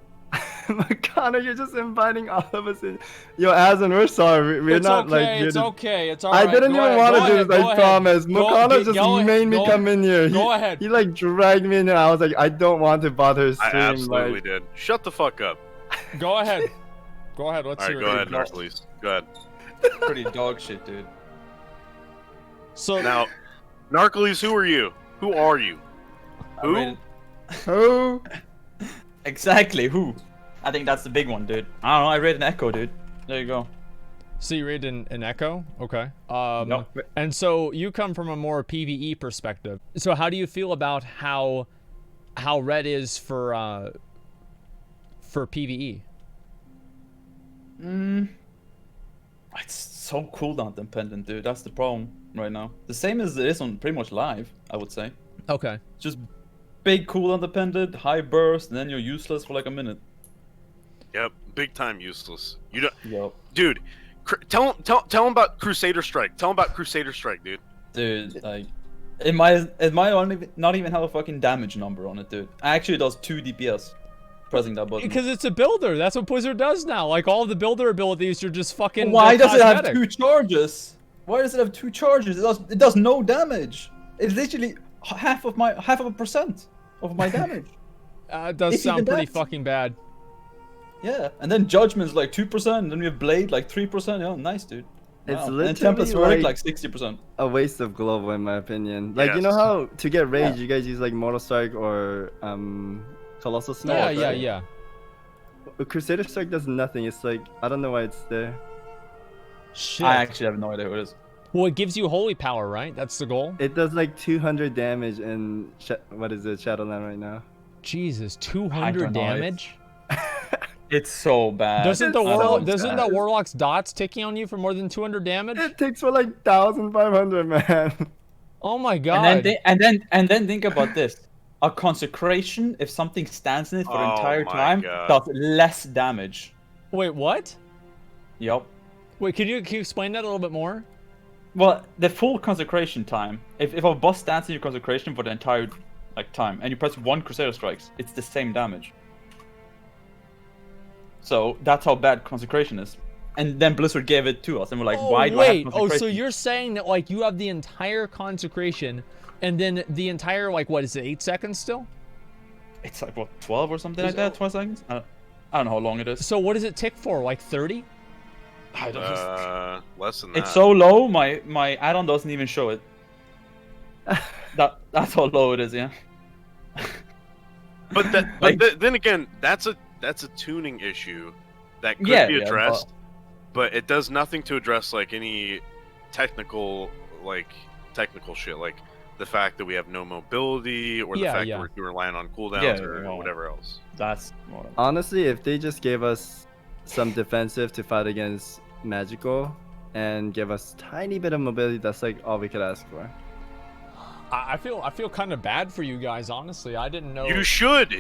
Mcconnell, you're just inviting all of us in. Yo, Asmon, we're sorry. We're not okay, like. It's okay. It's alright. I didn't even want to do this. I promise. Mcconnell just made me come in here. Go ahead. He like dragged me in here. I was like, I don't want to bother his stream. I absolutely did. Shut the fuck up. Go ahead. Go ahead. Let's hear it. Go ahead, Narcoles. Go ahead. Pretty dog shit, dude. So now, Narcoles, who are you? Who are you? Who? Who? Exactly, who? I think that's the big one, dude. I don't know, I read an Echo, dude. There you go. So you read an Echo? Okay. Nope. And so you come from a more PvE perspective. So how do you feel about how Red is for PvE? It's so cooldown dependent, dude. That's the problem right now. The same as it is on pretty much live, I would say. Okay. Just big cooldown dependent, high burst, and then you're useless for like a minute. Yep, big time useless. You don't. Yep. Dude, tell him about Crusader Strike. Tell him about Crusader Strike, dude. Dude, like, it might not even have a fucking damage number on it, dude. It actually does 2 DPS. Pressing that button. Because it's a builder. That's what Blizzard does now. Like all the builder abilities are just fucking. Why does it have 2 charges? Why does it have 2 charges? It does no damage. It's literally half of a percent of my damage. It does sound pretty fucking bad. Yeah, and then Judgment's like 2%, and then we have Blade like 3%. Yeah, nice, dude. It's wow. literally and Tempest Verdict like 60%. A waste of global, in my opinion. Like, you know how to get rage, you guys use like Mortal Strike or Colossal Smack? Yeah. Crusader Strike does nothing. It's like, I don't know why it's there. Shit. I actually have no idea what it is. Well, it gives you holy power, right? That's the goal. It does like 200 damage in what is it, Shadowland right now? Jesus, 200 damage? It's so bad. Doesn't the Warlock's dots ticking on you for more than 200 damage? It ticks for like 1,500, man. Oh my god. And then think about this. A consecration, if something stands in it for the entire time, does less damage. Wait, what? Yup. Wait, can you explain that a little bit more? Well, the full consecration time, if a boss stands in your consecration for the entire time, and you press 1 Crusader Strikes, it's the same damage. So that's how bad consecration is. And then Blizzard gave it to us, and we're like, Oh, why do I have wait. Oh, consecration? so you're saying that like you have the entire consecration, and then the entire like what is it, 8 seconds still? It's like what, 12 or something like that? 12 seconds? I don't know how long it is. So what does it tick for? Like 30? I don't know. Less than that. It's so low, my add-on doesn't even show it. That's how low it is, yeah. But that, Like- then again, that's a tuning issue that could Yeah, be yeah, addressed, but it does nothing to address like any technical shit, like the fact that we have no mobility or the Yeah, fact yeah. that we're relying on cooldowns Yeah, or well, whatever else. That's Honestly, if they just gave us some defensive to fight against magical and give us tiny bit of mobility, that's like all we could ask for. I feel kind of bad for you guys, honestly. I didn't know. You should.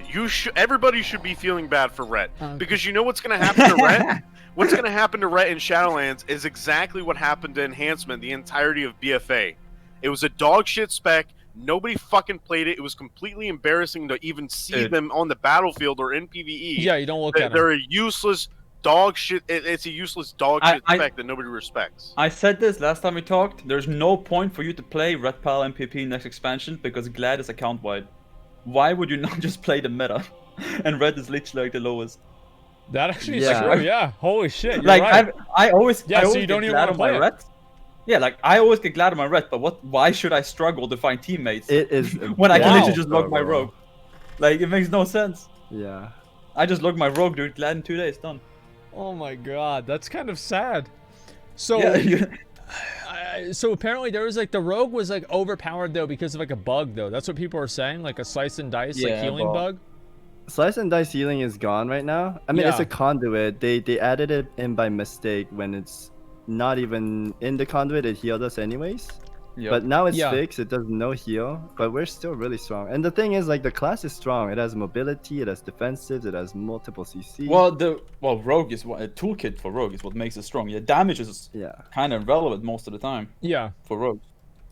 Everybody should be feeling bad for Ret Okay. because you know what's going to happen to Ret. What's going to happen to Ret in Shadowlands is exactly what happened to Enhancement the entirety of BFA. It was a dog shit spec. Nobody fucking played it. It was completely embarrassing to even see Dude. them on the battlefield or in PvE. Yeah, you don't look at them. They're a useless dog shit. It's a useless dog shit spec that nobody respects. I said this last time we talked. There's no point for you to play Ret Paladin PvP next expansion because Glad is account wide. Why would you not just play the meta? And Red is literally like the lowest. That actually is Yeah. true. Yeah. Holy shit. You're Like right. I always Yeah, I so always you don't get even glad wanna on my play it. Ret. Yeah, like I always get glad on my Ret, but why should I struggle to find teammates It is when I can Wow. literally just log my rogue? Like it makes no sense. Yeah. I just log my rogue, dude. Glad in 2 days, done. Oh my god, that's kind of sad. So, Yeah, so apparently there was like the rogue was like overpowered though because of like a bug though. That's what people are saying, like a slice and dice like Yeah, healing but- bug. Slice and dice healing is gone right now. I mean, it's Yeah. a conduit. They added it in by mistake when it's not even in the conduit. It healed us anyways. But now it's Yeah. fixed. It does no heal, but we're still really strong. And the thing is, like, the class is strong. It has mobility. It has defensives. It has multiple CC. well, rogue is what a toolkit for rogue is what makes it strong. Yeah, damage is Yeah. kind of irrelevant most of the time Yeah. for rogue.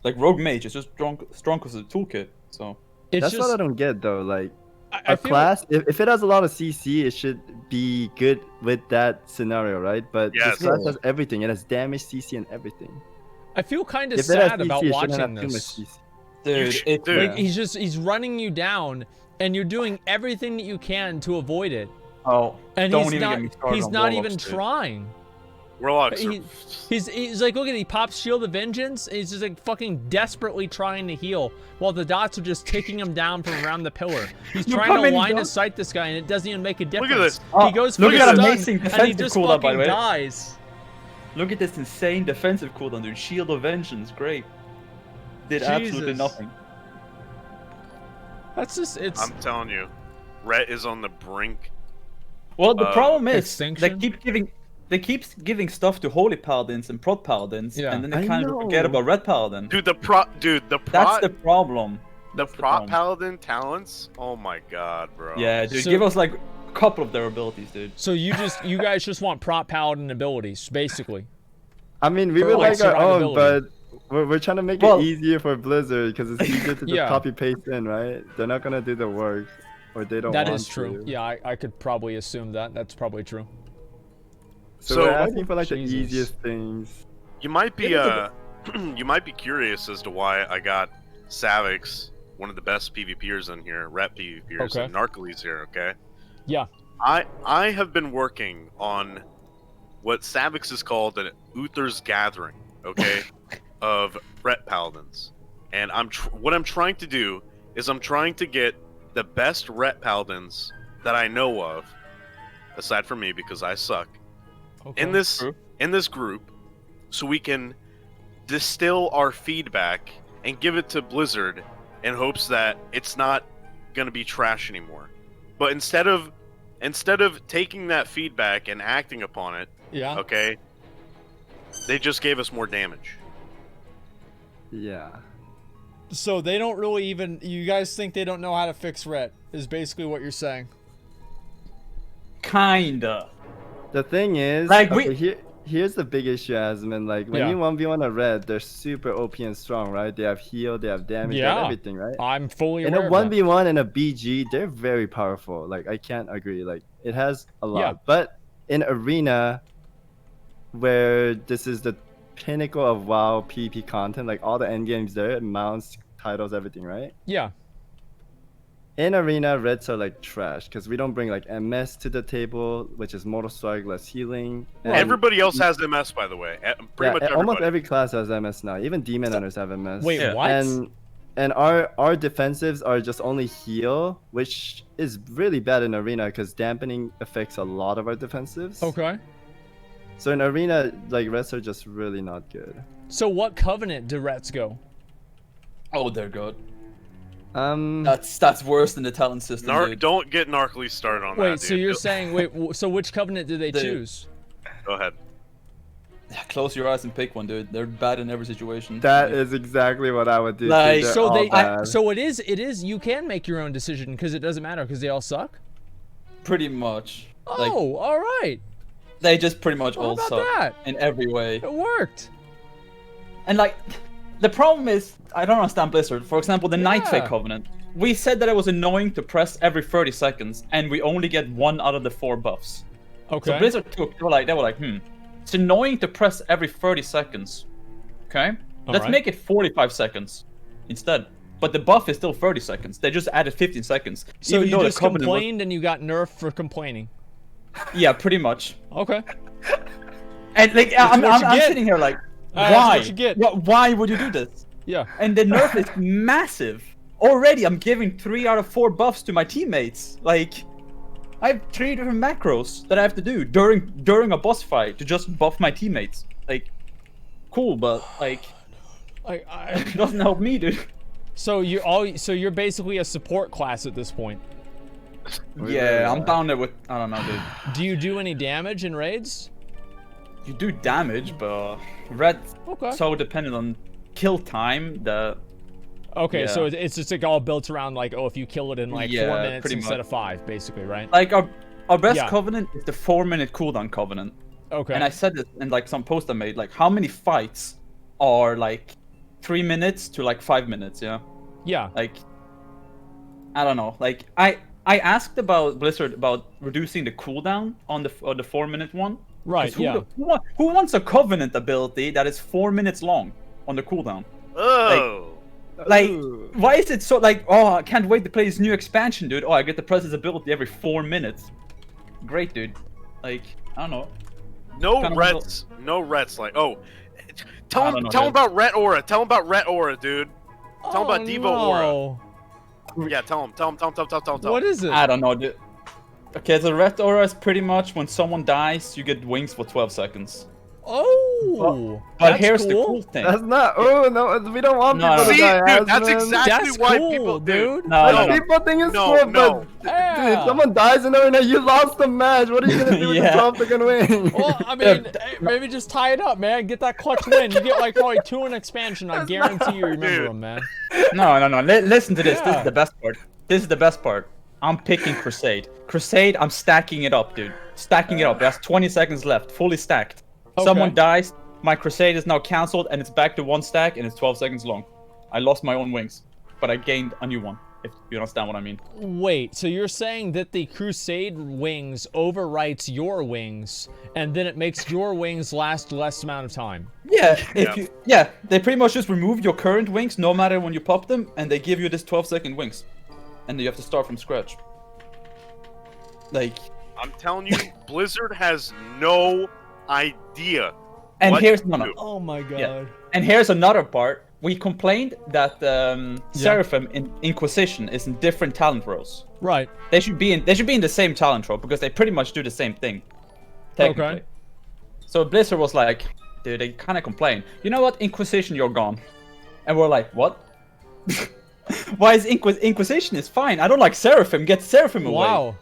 Like rogue mage is just strong because of the toolkit. So It's That's just what I don't get though. Like, I a feel class, if it has a lot of CC, it should be good with that scenario, right? But Yes. this class has everything. It has damage, CC, and everything. I feel kind of If it has sad CC, about it shouldn't watching have too much this. CC. dude, dude. Like he's running you down and you're doing everything that you can to avoid it. oh, And don't he's even not get me started he's on not warlocks, even dude. trying. Warlocks are... He's like, look at it, he pops Shield of Vengeance, and he's just like fucking desperately trying to heal, while the dots are just taking him down from around the pillar. He's Look trying how to many line of dots- sight this guy, and it doesn't even make a difference. at this. Oh, He goes for look the at that stun, amazing and he defensive just cooldown, by fucking the way. dies. Look at this insane defensive cooldown, dude. Shield of Vengeance, great. Did absolutely Jesus. nothing. That's just it's. I'm telling you, Ret is on the brink. Well, the problem is Extinction? they keep giving stuff to holy paladins and prot paladins, Yeah. and then they I kind of forget know. about red paladin. Dude, the That's the problem. The That's prop problem. paladin talents. Oh my god, bro. Yeah, dude, So- give us like a couple of their abilities, dude. So you guys just want prop paladin abilities, basically. I mean, we For, would like, like our own, but survivability. we're trying to make Well- it easier for Blizzard because it's easier to just Yeah. copy paste in, right? They're not gonna do the work, or they don't That want is true. to. Yeah, I could probably assume that. That's probably true. So, So- we're asking for like Jesus. the easiest things. You might be Yeah, you might be curious as to why I got Savix, one of the best PvPers in here, Ret PvPers, Okay. and Narcles here. Okay. Yeah. I have been working on what Savix is called an Uther's Gathering, okay, of Ret Paladins, and what I'm trying to do is I'm trying to get the best Ret Paladins that I know of, aside from me because I suck, Okay. in this True. group, so we can distill our feedback and give it to Blizzard in hopes that it's not gonna be trash anymore. But instead of taking that feedback and acting upon it, Yeah. okay, they just gave us more damage. Yeah. So they don't really even. You guys think they don't know how to fix Ret? Is basically what you're saying. Kinda. The thing is, Like, here's the big issue, Asmon. Like when Yeah. you 1v1 a red, they're super OP and strong, right? They have heal, they have damage, they Yeah. have everything, right? I'm fully In aware a of that. 1v1 and a BG, they're very powerful. Like I can't agree. Like it has a lot, Yeah. but in Arena, where this is the pinnacle of WoW PvP content, like all the end games there, mounts, titles, everything, right? Yeah. In Arena, Reds are like trash because we don't bring like MS to the table, which is Mortal Strike, less healing. And Everybody else has MS, by the way. Pretty much everybody. almost every class has MS now. Even Demon Hunters have MS. Wait, Yeah. what? And our defensives are just only heal, which is really bad in Arena because dampening affects a lot of our defensives. Okay. So in Arena, like Reds are just really not good. So what covenant do Rets go? Oh, they're good. Um, That's worse than the talent system, dude. Don't get narcly started on that, Wait, dude. so you're saying, so which covenant do they Dude. choose? Go ahead. Close your eyes and pick one, dude. They're bad in every situation. that is exactly what I would do. Like, Dude. They're So all they, bad. so it is. You can make your own decision because it doesn't matter because they all suck. pretty much. Oh, Like, all right, they just pretty much How all about suck that? in every way. it worked. And like, the problem is, I don't understand Blizzard. For example, the Nightfake Yeah. Covenant. We said that it was annoying to press every 30 seconds, and we only get 1 out of the 4 buffs. Okay. So Blizzard took, they were like, it's annoying to press every 30 seconds. Okay? Let's Alright. make it 45 seconds instead. But the buff is still 30 seconds. They just added 15 seconds. So Even you though the just Covenant was- complained and you got nerfed for complaining. Yeah, pretty much. Okay. And like, That's what you I'm get. sitting here like, That's why? what you get. Why would you do this? Yeah. And the nerf is massive. Already, I'm giving 3 out of 4 buffs to my teammates. Like, I have 3 different macros that I have to do during a boss fight to just buff my teammates. Like, cool, but like, it doesn't help me, dude. So you're basically a support class at this point. Yeah, I'm down there with, I don't know, dude. Do you do any damage in raids? You do damage, but Red Okay. so dependent on kill time that Okay, so Yeah. it's just like all built around like, oh, if you kill it in like 4 Yeah, minutes pretty instead much. of 5, basically, right? like our best Yeah. covenant is the 4-minute cooldown covenant. Okay. And I said this in like some post I made, like how many fights are like 3 minutes to like 5 minutes, yeah? Yeah. Like, I don't know. Like I asked about Blizzard about reducing the cooldown on the 4-minute one. 'Cause Right. Who, Yeah. who wants a covenant ability that is 4 minutes long on the cooldown? Oh. Like, Ooh. why is it so like? Oh, I can't wait to play this new expansion, dude. Oh, I get to press this ability every 4 minutes. Great, dude. Like, I don't know. No Kind of Rets. No Rets. Like, oh. I Tell don't him know, about dude. Ret Aura. Tell him about Ret Aura, dude. Tell him about Devo Aura. no. Yeah, tell him. What is it? I don't know, dude. Okay, the Ret Aura is pretty much when someone dies, you get wings for 12 seconds. Oh. But that's here's cool. the cool thing. That's not. Oh no, we don't want No, people no. to See, die. dude, that's Asman. exactly That's why cool, people, dude. No, Like, no, no. people think it's No, cool, no. but dude, Yeah. if someone dies in Arena, you lost the match. What are you gonna do with Yeah. the 12-second win? Well, I mean, hey, maybe just tie it up, man. Get that clutch win. You get like probably 2 in expansion. I guarantee you remember Dude. them, man. No. Listen to this. This Yeah. is the best part. This is the best part. I'm picking Crusade. Crusade, I'm stacking it up, dude. Stacking it up. There's 20 seconds left. Fully stacked. Okay. Someone dies. My Crusade is now cancelled and it's back to 1 stack and it's 12 seconds long. I lost my own wings, but I gained a new one. If you understand what I mean. Wait, so you're saying that the Crusade wings overwrites your wings, and then it makes your wings last less amount of time? Yeah, Yeah. they pretty much just remove your current wings no matter when you pop them, and they give you this 12-second wings, and then you have to start from scratch. Like, I'm telling you, Blizzard has no idea. and What? here's Oh my god. Yeah. And here's another part. We complained that Seraphim in Inquisition is in different talent rows. Right. They should be in the same talent row because they pretty much do the same thing. Technically. Okay. So Blizzard was like, dude, they kind of complain. You know what, Inquisition, you're gone. And we're like, what? Why is Inquisition is fine? I don't like Seraphim. Get Seraphim away. Wow.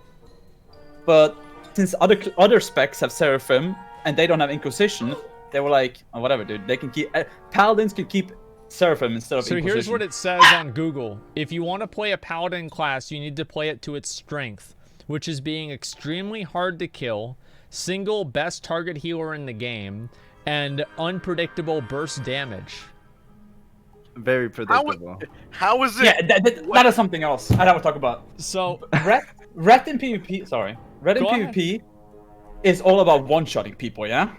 But since other specs have Seraphim and they don't have Inquisition, they were like, oh, whatever, dude. They can keep Paladins can keep Seraphim instead of So Inquisition. here's what it says on Google. If you want to play a Paladin class, you need to play it to its strength, which is being extremely hard to kill, single best target healer in the game, and unpredictable burst damage. Very predictable. How is it? Yeah, that is something else. I don't want to talk about. So, Ret in PvP. Sorry, Ret in Go ahead. PvP is all about one-shotting people, yeah?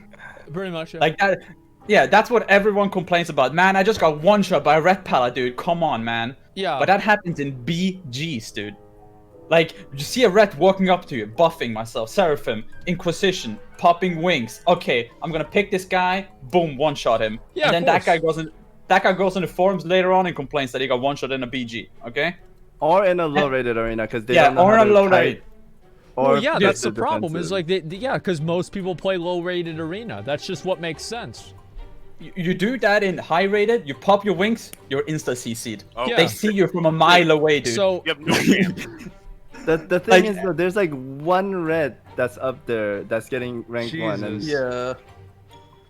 Pretty much. Yeah. Like that. Yeah, that's what everyone complains about. Man, I just got one-shot by a Ret Paladin, dude. Come on, man. Yeah. But that happens in BGs, dude. Like, you see a Ret walking up to you, buffing myself, Seraphim, Inquisition, popping wings. Okay, I'm gonna pick this guy, boom, one-shot him. Yeah, and then of that course. guy goes in the forums later on and complains that he got one-shot in a BG, okay? Or in a low-rated arena, because they Yeah, don't know or how in a to low kite, rate. or Well, yeah, get that's the problem. Is defensive. like, yeah, because most people play low-rated arena. That's just what makes sense. You do that in high-rated, you pop your wings, you're insta-CC'd. Oh, Yeah. They see you from a mile away, dude. So You have no chance. The thing Like- is though, there's like one red that's up there that's getting rank 1, and yeah.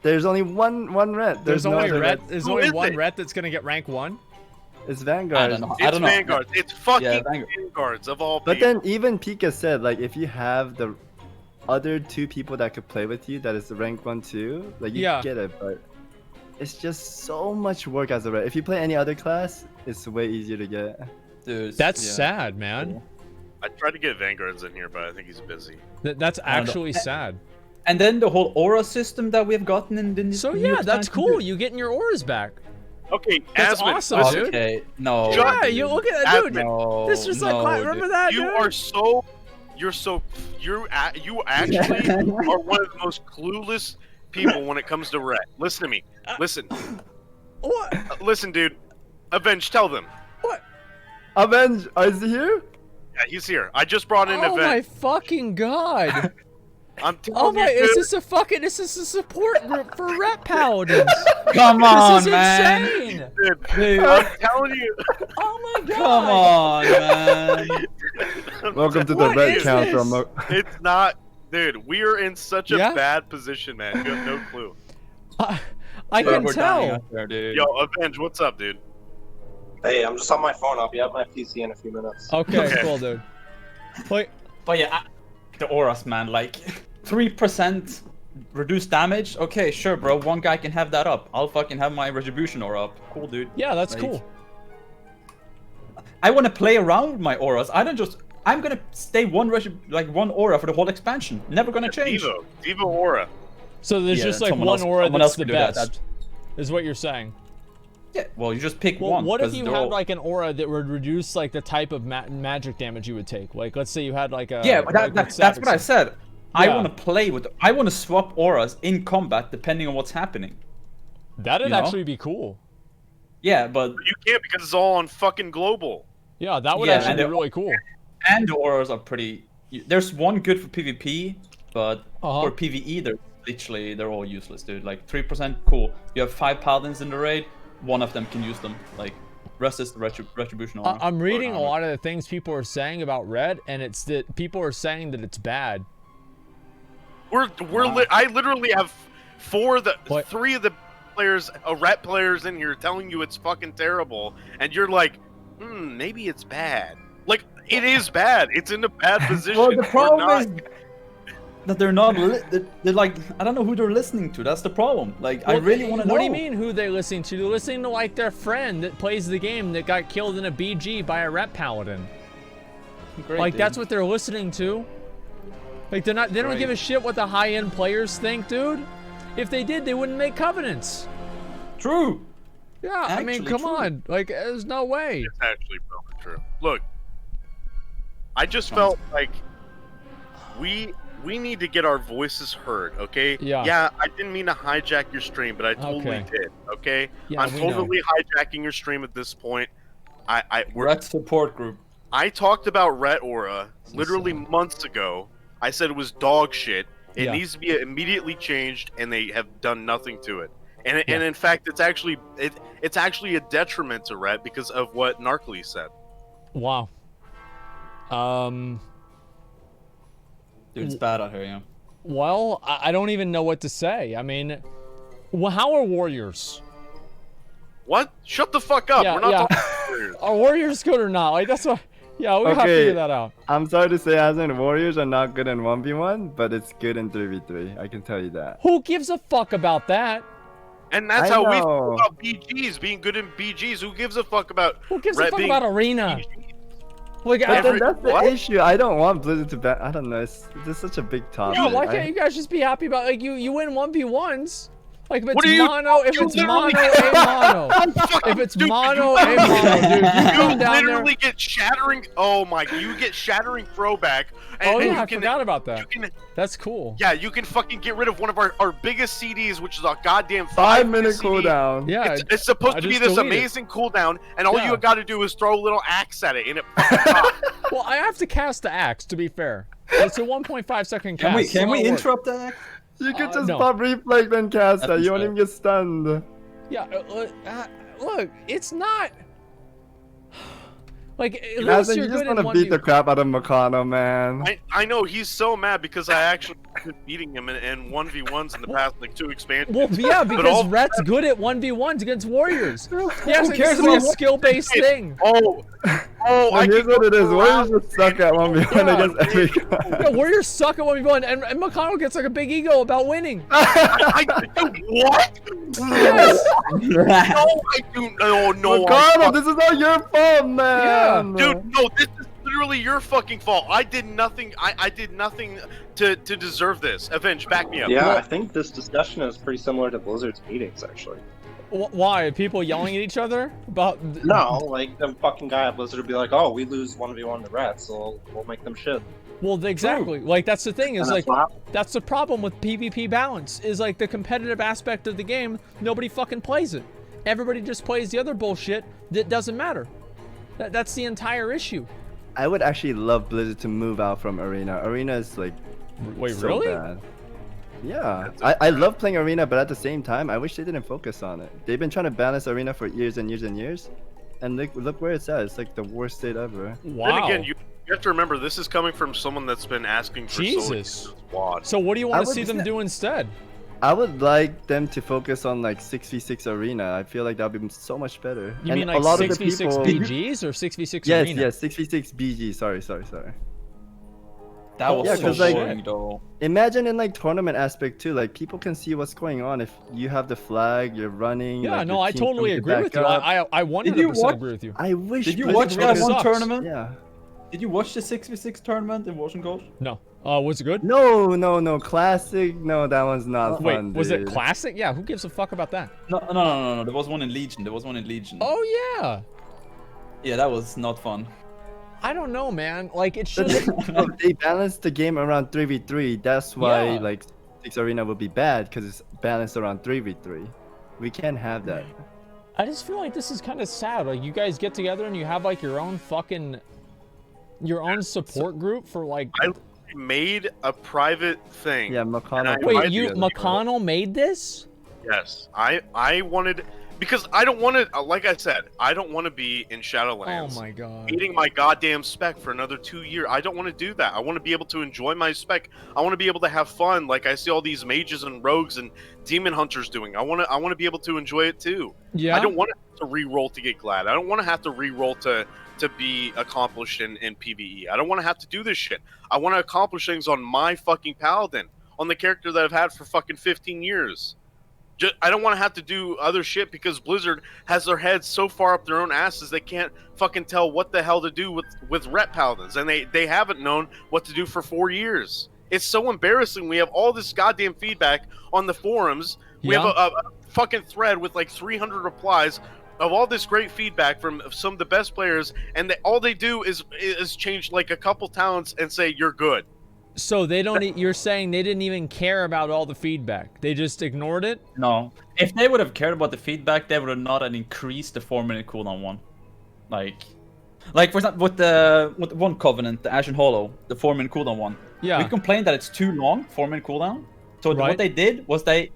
there's only one red. there's no only other ret. red. There's Who only is one it? ret that's gonna get rank 1. It's Vanguard. I don't know. It's Vanguards. It's fucking Yeah, Vanguard. Vanguards of all But people. then even Pika said, like, if you have the other 2 people that could play with you, that is the rank 1 too, like, you Yeah. get it, but it's just so much work as a red. If you play any other class, it's way easier to get. Dude, That's yeah. sad, man. I tried to get Vanguards in here, but I think he's busy. That's don't know. actually sad. And then the whole aura system that we've gotten in the So new yeah, that's expansion, cool. dude. You getting your auras back. Okay, That's Asmon, awesome, listen, dude. Okay, no. Yeah, you look at that, dude. No, This is no, like, dude. remember that, You dude? are so, you actually are one of the most clueless people when it comes to ret. Listen to me. Listen, What? listen, dude. Avenge, tell them. What? Avenge, is he here? Yeah, he's here. I just brought in Oh my Avenge. fucking god! I'm Oh telling my, you, is dude. this a fucking? Is this a support group for Ret Paladins? Come on, This is man. insane! Dude, I'm telling you. Oh my god! Come on, man. Welcome to the What red is council. this? It's not, dude. We are in such a Yeah? bad position, man. You have no clue. I can We're dying tell. out there, dude. Yo, Avenge, what's up, dude? Hey, I'm just on my phone. I'll be at my PC in a few minutes. Okay, Okay. cool, dude. Wait, But yeah, the auras, man, like 3% reduced damage. Okay, sure, bro. One guy can have that up. I'll fucking have my retribution aura up. Cool, dude. yeah, that's Like, cool. I want to play around with my auras. I don't just. I'm gonna stay one aura for the whole expansion. Never gonna change. Devo Aura. So there's Yeah, just like someone one else- aura someone that's else the can do that. best. Is what you're saying? Yeah. Well, you just pick Well, one. what if 'cause you they're had all- like an aura that would reduce like the type of magic damage you would take? Like, let's say you had like a Yeah, but like that's what I said. I Yeah. want to play with. I want to swap auras in combat depending on what's happening. That'd you know? actually be cool. Yeah, but You can't because it's all on fucking global. Yeah, that would Yeah, actually and be they're- really cool. and the auras are pretty. There's one good for PvP, but Uh-huh. for PvE they're all useless, dude. Like 3%, cool. You have 5 paladins in the raid, one of them can use them. Like rest is the retribution aura. I'm reading a Or- lot of the things people are saying about Red, and it's that people are saying that it's bad. I literally have What? 3 of the players, ret players in here telling you it's fucking terrible, and you're like, maybe it's bad. Like, it is bad. It's in a bad position. Well, the We're problem not- is that they're not. They're like, I don't know who they're listening to. That's the problem. Like, I Well, really want to know. What do you mean who they listening to? They're listening to like their friend that plays the game that got killed in a BG by a Ret Paladin. Great, Like dude. that's what they're listening to. Like they don't Right. give a shit what the high-end players think, dude. If they did, they wouldn't make covenants. True. Yeah, I mean, Actually come true. on. Like there's no way. It's actually probably true. Look, I just felt like we need to get our voices heard, okay? Yeah. Yeah, I didn't mean to hijack your stream, but I totally Okay. did, okay? Yeah, I'm we know. totally hijacking your stream at this point. Ret support group. I talked about Ret Aura literally months ago. I said it was dog shit. It Yeah. needs to be immediately changed, and they have done nothing to it. And in fact, it's actually a detriment to Ret because of what Narcly said. Wow. Dude, it's bad out here, yeah. Well, I don't even know what to say. I mean, well, how are Warriors? What? Shut the fuck up. Yeah, We're not yeah. talking Warriors. Are Warriors good or not? Like that's what. Yeah, we have to Okay. figure that out. I'm sorry to say, Asmon, Warriors are not good in 1v1, but it's good in 3v3. I can tell you that. Who gives a fuck about that? And that's I how we know. feel about BGs, being good in BGs. Who gives a fuck about Who gives a Ret fuck being about Arena? BGs? Like, But then that's the What? issue. I don't want Blizzard to ban. I don't know. It's such a big topic. yeah, why I- can't you guys just be happy about like you win 1v1s? Like if What are it's you- mono, if you it's literally- mono, a mono. Fucking If it's stupid. mono, a mono, dude. You You come down there. literally get shattering. Oh my! You get shattering throwback. And, Oh and yeah, you I can, forgot about You that. can, That's cool. yeah, you can fucking get rid of one of our biggest CDs, which is a goddamn 5-minute CD. cooldown. Yeah, It's supposed I to be just this deleted it. amazing cooldown, and all Yeah. you got to do is throw a little axe at it, and it fucking pops. Well, I have to cast the axe to be fair. It's a 1.5-second cast. Can we so- interrupt that? You could just no. pop reflect and cast that. That's You won't fair. even get stunned. Yeah, look, it's not. Like, at least Nathan, you're you just good want at to beat the 1v1. crap out of Mcconnell, man. I know he's so mad because I actually been beating him in 1v1s in the past like 2 expansions. Well, yeah, because all- Ret's good at 1v1s against warriors. Yeah, Who so cares this is a about- skill-based thing. Oh, I And here's can go what it is. around Warriors just suck at 1v1 Yeah. against every Yeah, warriors suck at 1v1, and McConnell gets like a big ego about winning. Dude, what? Yes. No, I do. No, no. Mcconnell, this is not your fault, man. Dude, no, this is literally your fucking fault. I did nothing. I did nothing to deserve this. Avenge, back me up. Yeah, I think this discussion is pretty similar to Blizzard's meetings, actually. Why? People yelling at each other about? No, like the fucking guy at Blizzard would be like, "Oh, we lose 1v1 to Ret, so we'll make them shit." Well, exactly. Like that's the thing is And like that's what happened. that's the problem with PvP balance is like the competitive aspect of the game. Nobody fucking plays it. Everybody just plays the other bullshit that doesn't matter. That's the entire issue. I would actually love Blizzard to move out from Arena. Arena is like Wait, so really? bad. Yeah, I love playing Arena, but at the same time, I wish they didn't focus on it. They've been trying to balance Arena for years and years and years, and look where it's at. It's like the worst state ever. Wow. Then again, you have to remember this is coming from someone that's been asking for Jesus. so squad. So what do you I want to would see them say- do instead? I would like them to focus on like 6v6 Arena. I feel like that would be so much better. You And mean a like lot of the 6v6 people- BGs or 6v6 Yes, Arena? yes, 6v6 BG. Sorry. That was Yeah, so 'cause, like- boring, though. Imagine in like tournament aspect too, like people can see what's going on if you have the flag, you're running. Yeah, like, no, your I team totally comes agree back with you. up. I 100% watch- agree with you. I wish. Did you Blizzard watch Blizzard that really one sucks. tournament? Yeah. Did you watch the 6v6 tournament in Washington? No. Was it good? No, classic. No, that one's not Wait, fun. was it dude. classic? Yeah, who gives a fuck about that? No. There was one in Legion. Oh yeah. Yeah, that was not fun. I don't know, man. Like it's But just they balanced the game around 3v3. That's why Yeah. like 6 Arena would be bad because it's balanced around 3v3. We can't have that. I just feel like this is kind of sad. Like you guys get together and you have like your own support group for like. I made a private thing. Yeah, McConnell. Wait, Wait, you together. McConnell made this? Yes, I wanted because I don't want to. Like I said, I don't want to be in Shadowlands. Oh my god. Eating my goddamn spec for another 2 years. I don't want to do that. I want to be able to enjoy my spec. I want to be able to have fun, like I see all these mages and rogues and demon hunters doing. I want to be able to enjoy it too. Yeah. I don't want to have to re-roll to get glad. I don't want to have to re-roll to be accomplished in PvE. I don't want to have to do this shit. I want to accomplish things on my fucking paladin, on the character that I've had for fucking 15 years. I don't want to have to do other shit because Blizzard has their heads so far up their own asses they can't fucking tell what the hell to do with Ret Paladins, and they haven't known what to do for 4 years. It's so embarrassing. We have all this goddamn feedback on the forums. We have a fucking thread with like 300 replies of all this great feedback from some of the best players, and all they do is change like a couple talents and say you're good. So they don't. You're saying they didn't even care about all the feedback. They just ignored it. No. If they would have cared about the feedback, they would have not increased the 4-minute cooldown one. Like for example, with the one Covenant, the Ashen Hollow, the 4-minute cooldown one. Yeah. We complained that it's too long, 4-minute cooldown. So Right. what they did was they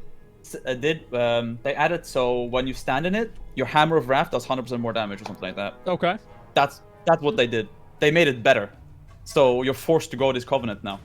added so when you stand in it, your Hammer of Wrath does 100% more damage or something like that. Okay. That's what they did. They made it better. So you're forced to go this Covenant now.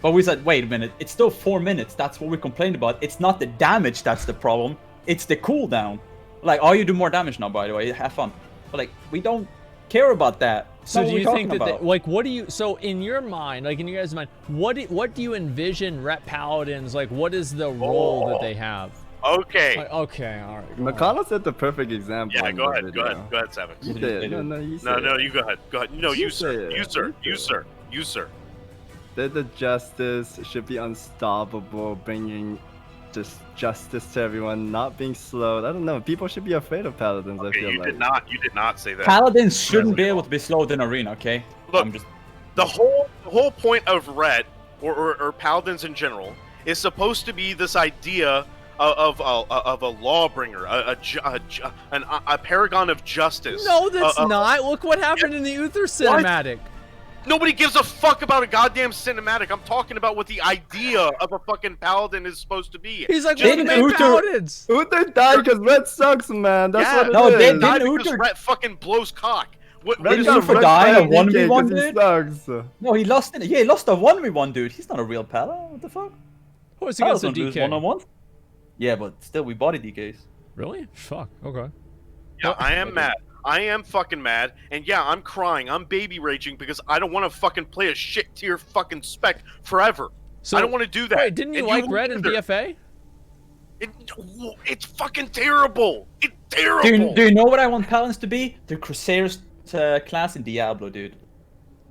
But we said, wait a minute, it's still 4 minutes. That's what we complained about. It's not the damage that's the problem. It's the cooldown. Like, you do more damage now, by the way. Have fun. But like, we don't care about that. So That's do what you we're think that, talking about. like, what do you, so in your mind, like in you guys' mind, what do you envision Ret Paladins, like, what is the role that they have? Okay. Okay, all right. go on. Mcconnell set the perfect example. Yeah, in go the ahead. Go video. ahead. Go ahead, Savix. You say it. No, you say No, it. no, you go ahead. Go ahead. No, You you, sir. say it. You, sir. You You, say sir. You, sir. That the justice should be unstoppable, bringing just justice to everyone, not being slowed. I don't know. People should be afraid of paladins. I Okay, feel you like. did not. You did not say that. Paladins shouldn't be able to be slowed in arena, okay? Look, I'm just... the whole point of Ret or paladins in general is supposed to be this idea of a lawbringer, a paragon of justice. No, that's not. Look what happened in the Uther cinematic. Nobody gives a fuck about a goddamn cinematic. I'm talking about what the idea of a fucking paladin is supposed to be. He's like, Just what Didn't make Uther- paladins? Uther died because Red sucks, man. That's Yeah, what it no, is. they Not didn't because Uther- Ret fucking blows cock. What Red is Didn't got Uther wrecked die by in a 1v1, 'cause he dude? sucks. No, he lost it. Yeah, he lost a 1v1, dude. He's not a real Paladin. What the fuck? Oh, it's against the Paladins DK. one-on-one. Yeah, but still, we body DKs. Really? Fuck. Okay. Yeah, I am mad. I am fucking mad, and yeah, I'm crying. I'm baby raging because I don't want to fucking play a shit tier fucking spec forever. So I don't want to do that. Wait, didn't you And like won't Red in either. BFA? It's fucking terrible. It's terrible. Do you know what I want Paladins to be? The Crusaders class in Diablo, dude.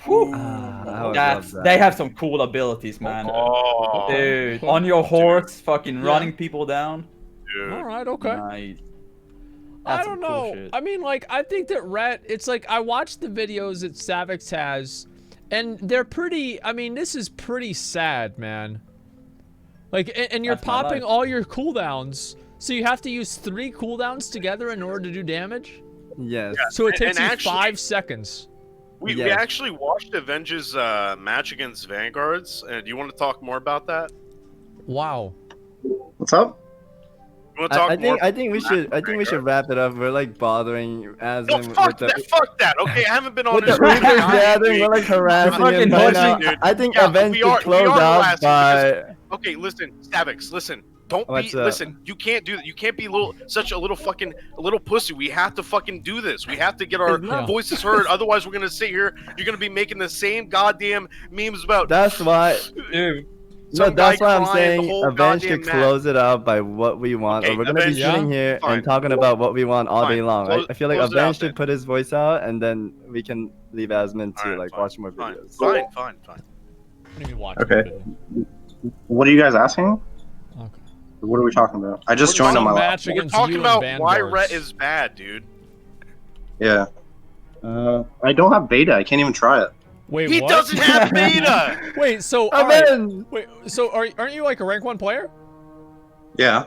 Whew. I would That's, love that. they have some cool abilities, man. Oh, Dude, on your horse, fucking running people down. dude. All right. Okay. Nice. I That's don't some cool know. shit. I mean, like, I think that Ret, it's like, I watched the videos that Savix has, and they're pretty, I mean, this is pretty sad, man. Like, and you're That's my popping life. all your cooldowns, so you have to use 3 cooldowns together in order to do damage? Yes. So it And- takes and you actually- 5 seconds. We Yes. actually watched Avenge's match against Vanguards, and do you want to talk more about that? Wow. What's up? You want to talk I more? think we should wrap it up. We're like bothering as No, fuck that. Fuck that. Okay, I haven't been on with this. the Uther goddamn gathering. week. We're like harassing Fucking him right now. harassing, dude. I think Yeah, Avenge we should are close out harassing by. Okay, listen, Savix, listen. Don't What's be. up? Listen, you can't do that. You can't be such a little pussy. We have to fucking do this. We have to get our Yeah. voices heard. Otherwise, we're gonna sit here. You're gonna be making the same goddamn memes about. That's why. Dude, No, some that's guy why I'm crying the saying whole Avenge goddamn should match. close it out by what we want, Okay, or we're gonna be Avenge- sitting Yeah. here Fine. and talking about what we want all day Fine. long. Close- I feel like close it out Avenge then. should put his voice out, and then we can leave Asmon to Alright, like fine, watch more fine, videos. Fine. What do you mean watch? Okay. What are you guys asking? Okay. What are we talking about? I just We're joined on my Some lap. match We're against talking you about and why Vanguards. Ret is bad, dude. Yeah. I don't have beta. I can't even try it. Wait, He what? doesn't have beta. Wait, so alright. Avenge! Wait, so aren't you like a rank 1 player? Yeah.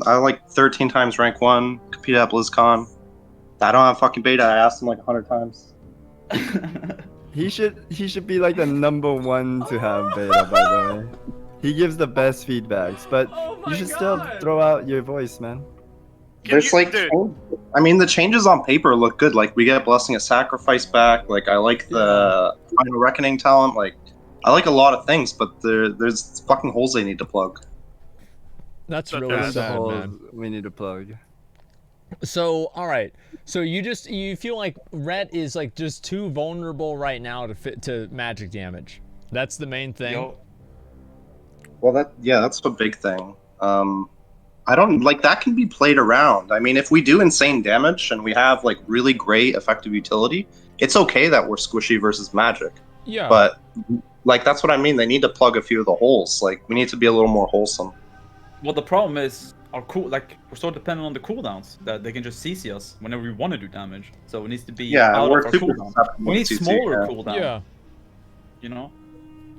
I like 13 times rank 1, competed at BlizzCon. I don't have fucking beta. I asked him like 100 times. He should be like the #1 to have beta, by the way. He gives the best feedbacks, but Oh my you should still God. throw out your voice, man. Can There's you- like, dude, I mean, the changes on paper look good. Like we get Blessing of Sacrifice back. Like I like the Final Reckoning talent. Like I like a lot of things, but there's fucking holes they need to plug. That's But really that's The sad, holes man. we need to plug. So, all right. So you feel like Ret is like just too vulnerable right now to fit to magic damage. That's the main thing. Yo, Well, that's a big thing. I don't like that can be played around. I mean, if we do insane damage and we have like really great effective utility, it's okay that we're squishy versus magic. Yeah. But like that's what I mean. They need to plug a few of the holes. Like we need to be a little more wholesome. well, the problem is our we're so dependent on the cooldowns that they can just CC us whenever we want to do damage. So it needs to be Yeah, out we're of our super cooldown. susceptible We need to CC, smaller yeah. cooldown. yeah. You know.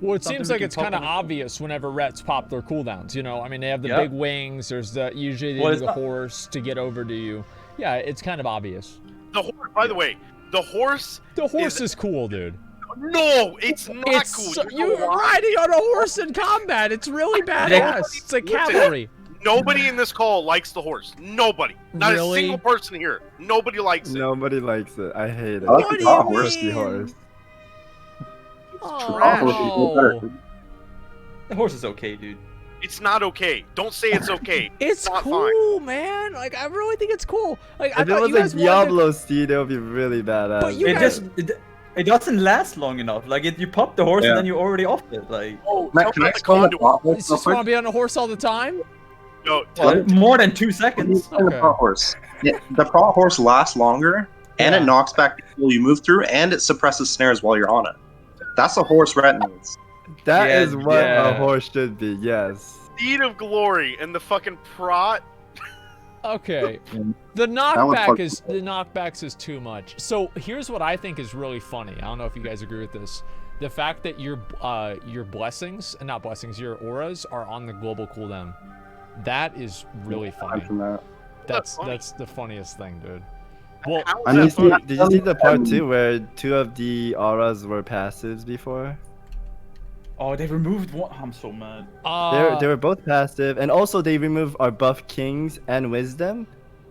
Well, it Something seems we like can it's pop kind of on. obvious whenever Rets pop their cooldowns. You know, I mean, they have the Yeah. big wings. There's the usually they Well, do it's the not- horse to get over to you. Yeah, it's kind of obvious. the horse. By the way, the horse. The horse is cool, dude. No, it's not It's cool. so, You know you're why? riding on a horse in combat. It's really badass. It's like Listen. cavalry. Nobody in this call likes the horse. Nobody. Not Really? a single person here. Nobody likes it. Nobody likes it. I hate it. I like What the do draw you horse. Risky horse. Oh, Draw horse is way no. better. The horse is okay, dude. It's not okay. Don't say it's okay. It's not cool, man. Like I really think it's cool. Like I If it thought was you like guys wanted to- Diablo Steed, it would be really badass. But you It guys- just it doesn't last long enough. Like you pop the horse Yeah. and then you're already off it. Like Oh, Matt, tell can me I the explain the conduit. plot You real just want quick? to be on a horse all the time? No, More than 2 seconds. The Prot horse. Yeah, the Prot horse lasts longer, and it knocks back people you move through, and it suppresses snares while you're on it. That's a horse Ret needs. That Yeah, is what yeah. a horse should be. Yes. Steed of Glory and the fucking Prot. Okay. The knockbacks is too much. So here's what I think is really funny. I don't know if you guys agree with this. The fact that your blessings, not blessings, your auras are on the global cooldown. That is really funny. That's the funniest thing, dude. Well, How is And that funny? did you see the part 2 where 2 of the auras were passives before? Oh, they removed one. I'm so mad. They were both passive, and also they remove our buff Kings and Wisdom,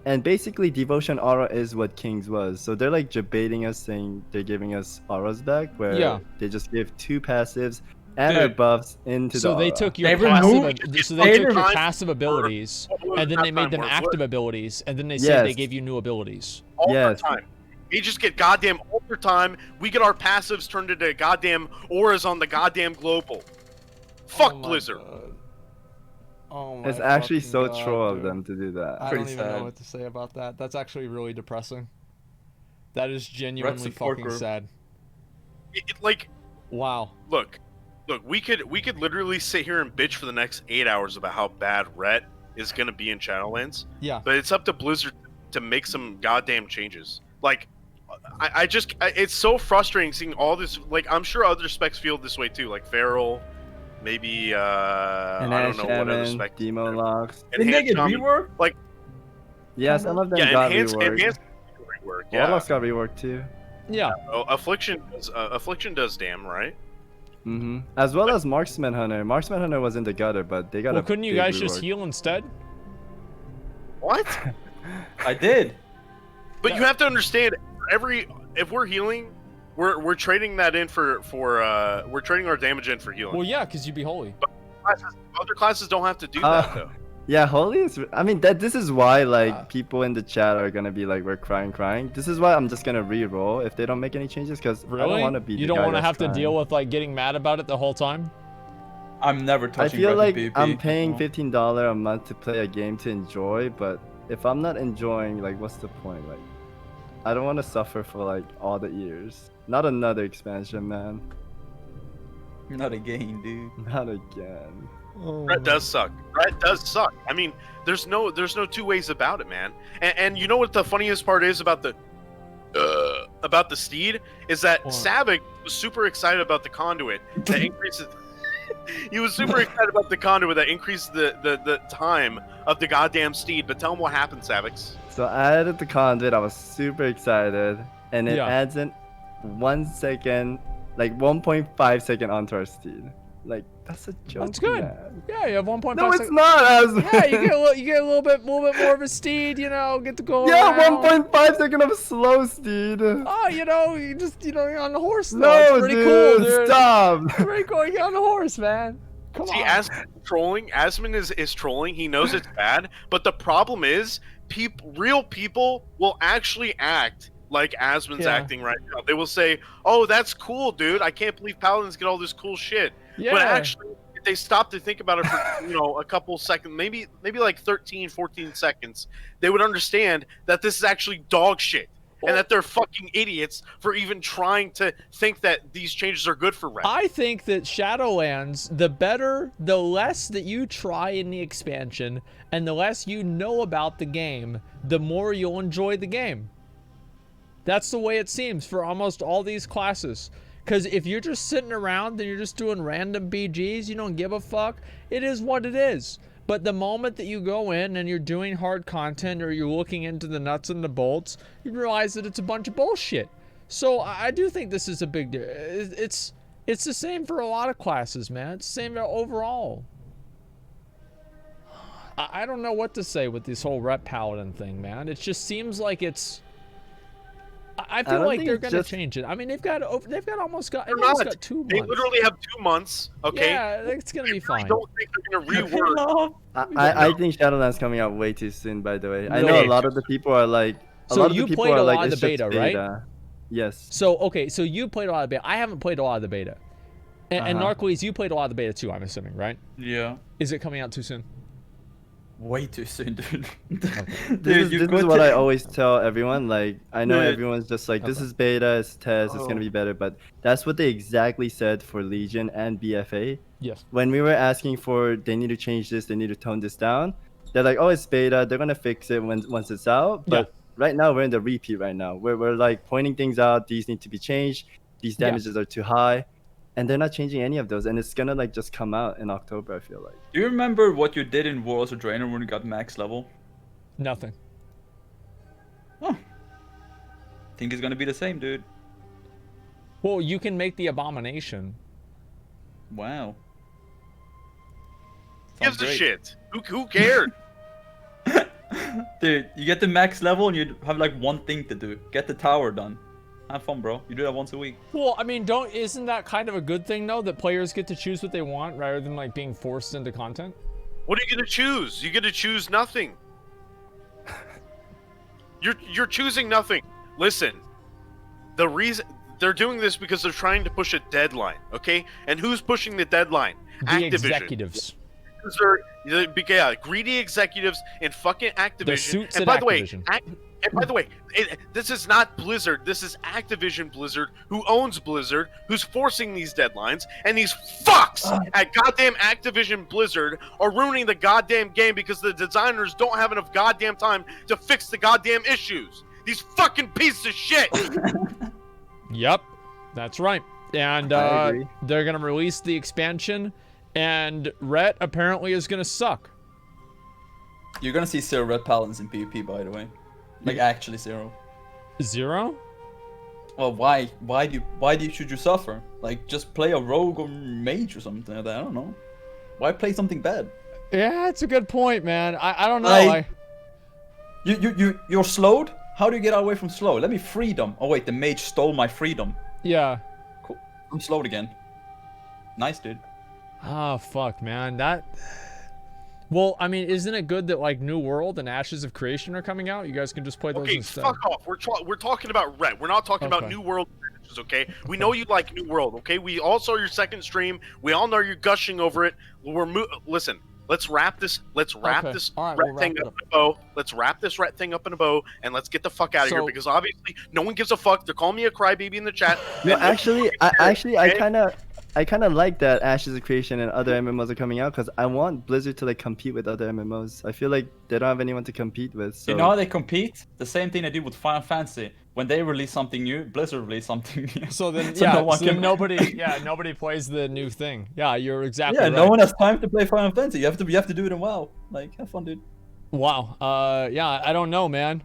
and basically Devotion Aura is what Kings was. So they're like debating us, saying they're giving us auras back, where they just give 2 passives and our buffs into so the they aura. took your They passive, removed- so they took your time passive abilities, and then they made them active abilities, and then they said they Yes. gave you new abilities. All Yes. the time. We just get goddamn overtime. We get our passives turned into goddamn auras on the goddamn global. Fuck Oh my Blizzard. God. Oh my It's actually fucking so God, troll of dude. them to do that. I Pretty don't even know sad. what to say about that. That's actually really depressing. That is genuinely support fucking group. sad. Like, Wow. look, we could literally sit here and bitch for the next 8 hours about how bad Ret is gonna be in Shadowlands, Yeah. but it's up to Blizzard to make some goddamn changes. Like, it's so frustrating seeing all this. Like, I'm sure other specs feel this way too. Like Feral, maybe I don't know what other spec. Demo locks. Didn't they get Shaman. reworked? Yeah, some of them Yeah, got enhanced reworked. rework. Yeah, Warlocks got reworked too. Yeah. oh, Affliction does damn right. As well as Marksman Hunter. Marksman Hunter was in the gutter, but they got Well, a couldn't you big guys just rework. heal instead? What? I did. But you have to understand, if we're healing, we're trading that in for we're trading our damage in for healing. Well, yeah, because you'd be holy. Other classes don't have to do that though. Yeah, holy is. I mean, this is why like people in the chat are gonna be like, we're crying. This is why I'm just gonna re-roll if they don't make any changes, because I Really? don't want to be. You don't want to have to deal with like getting mad about it the whole time? I'm never I touching feel Ret like PvP. I'm paying No. $15 a month to play a game to enjoy, but if I'm not enjoying, like, what's the point? Like, I don't want to suffer for like all the years. Not another expansion, man. Not again, dude. Not again. Ret does suck. Ret does suck. I mean, there's no two ways about it, man. And you know what the funniest part is about the steed is that What? Savix was super excited about the conduit that increases. He was super excited about the conduit that increased the time of the goddamn steed. But tell him what happened, Savix. So I added the conduit. I was super excited, and it Yeah. adds in 1 second, like 1.5 second onto our steed. Like, that's a joke. That's good. Man. Yeah, you have 1.5 No, it's seconds. not. Yeah, you get a little bit more of a steed, you know, get to go Yeah, around. 1.5 second of slow steed. Oh, you know, you're on the horse though. No, it's pretty dude, cool, dude. stop. It's pretty cool. You're on the horse, man. Come See, on. Asmon is trolling. He knows it's bad, but the problem is, real people will actually act like Asmon's Yeah. acting right now. They will say, "Oh, that's cool, dude. I can't believe Paladins get all this cool shit." Yeah. But actually, if they stop to think about it for a couple seconds, maybe like 13, 14 seconds, they would understand that this is actually dog shit. And that they're fucking idiots for even trying to think that these changes are good for Ret. I think that Shadowlands, the less that you try in the expansion and the less you know about the game, the more you'll enjoy the game. That's the way it seems for almost all these classes. Because if you're just sitting around and you're just doing random BGs, you don't give a fuck, it is what it is. But the moment that you go in and you're doing hard content or you're looking into the nuts and the bolts, you realize that it's a bunch of bullshit. So I do think this is a big deal. It's the same for a lot of classes, man. It's the same overall. I don't know what to say with this whole Ret Paladin thing, man. It just seems like it's... I feel don't like think they're it's gonna just- change it. I mean, everyone's got 2 They're not. months. They literally have 2 months, okay? Yeah, it's gonna be I fine. don't think they're gonna rework. I think Shadowlands coming out way too soon, by the way. I know Really? a lot of the people are like... So you played a lot of the beta, right? Yes. So, okay, so you played a lot of the beta. I haven't played a lot of the beta. And Uh-huh. Narcles, you played a lot of the beta too, I'm assuming, right? Yeah. Is it coming out too soon? way too soon, dude. This is what I always tell everyone. Like, I know Dude. everyone's just like, this is beta, it's test, it's gonna be better, but that's what they exactly said for Legion and BFA. Yes. When we were asking for, they need to change this, they need to tone this down, they're like, oh, it's beta, they're gonna fix it once it's out. But right now, we're in the repeat right now. We're like pointing things out, these need to be changed, these damages are too high. And they're not changing any of those, and it's gonna like just come out in October, I feel like. Do you remember what you did in Worlds of Draenor when you got max level? Nothing. Oh. Think it's gonna be the same, dude. Well, you can make the abomination. Wow. Gives Sounds a great. shit. Who cared? Dude, you get the max level and you have like one thing to do. Get the tower done. Have fun, bro. You do that once a week. Well, I mean, isn't that kind of a good thing though, that players get to choose what they want rather than like being forced into content? What are you gonna choose? You get to choose nothing. You're choosing nothing. Listen, the reason they're doing this because they're trying to push a deadline, okay? And who's pushing the deadline? The Activision. executives. Yeah, greedy executives in fucking Activision. The suits and at by Activision. And by the way, this is not Blizzard. This is Activision Blizzard, who owns Blizzard, who's forcing these deadlines. And these fucks at goddamn Activision Blizzard are ruining the goddamn game because the designers don't have enough goddamn time to fix the goddamn issues. These fucking pieces of shit. Yep, that's right. And I agree. they're gonna release the expansion, and Ret apparently is gonna suck. You're gonna see 0 Ret Paladins in PvP, by the way. Like, actually 0. 0? Well, why should you suffer? Like, just play a rogue or mage or something like that. I don't know. Why play something bad? Yeah, that's a good point, man. I don't know. Like- You're slowed? How do you get away from slow? Let me freedom. Oh wait, the mage stole my freedom. Yeah. Cool. I'm slowed again. Nice, dude. Oh, fuck, man. Well, I mean, isn't it good that, like, New World and Ashes of Creation are coming out? You guys can just play those Okay, instead. fuck off. We're talking about Ret. We're not talking about Okay. New World advantages, okay? We know you like New World, okay? We all saw your second stream. We all know you're gushing over it. Listen, let's wrap this. Let's wrap Okay. this All right, Ret we'll thing wrap it up in a bow. Let's wrap this Ret thing up in a bow, and let's get the fuck out of here So- because obviously no one gives a fuck. They're calling me a crybaby in the chat. No, And- actually, I Okay? kind of like that Ashes of Creation and other MMOs are coming out because I want Blizzard to like compete with other MMOs. I feel like they don't have anyone to compete with. So You know how they compete? The same thing they do with Final Fantasy. When they release something new, Blizzard release something new. So then, So yeah, no one so then can- nobody plays the new thing. Yeah, you're exactly Yeah, right. no one has time to play Final Fantasy. You have to do it in WoW. Like, have fun, dude. Wow. Yeah, I don't know, man.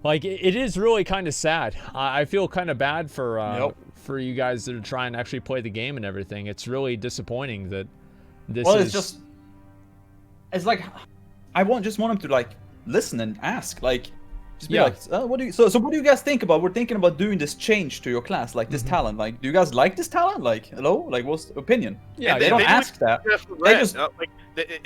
Like, it is really kind of sad. I feel kind of bad for Yep. for you guys that are trying to actually play the game and everything. It's really disappointing that this Well, is... it's like, just want them to like listen and ask, like, just be Yeah. like, what do you? So what do you guys think about? We're thinking about doing this change to your class, like this talent. Like, do you guys like this talent? Like, hello, like, what's the opinion? Yeah, they don't they ask that. do that for They Red. just-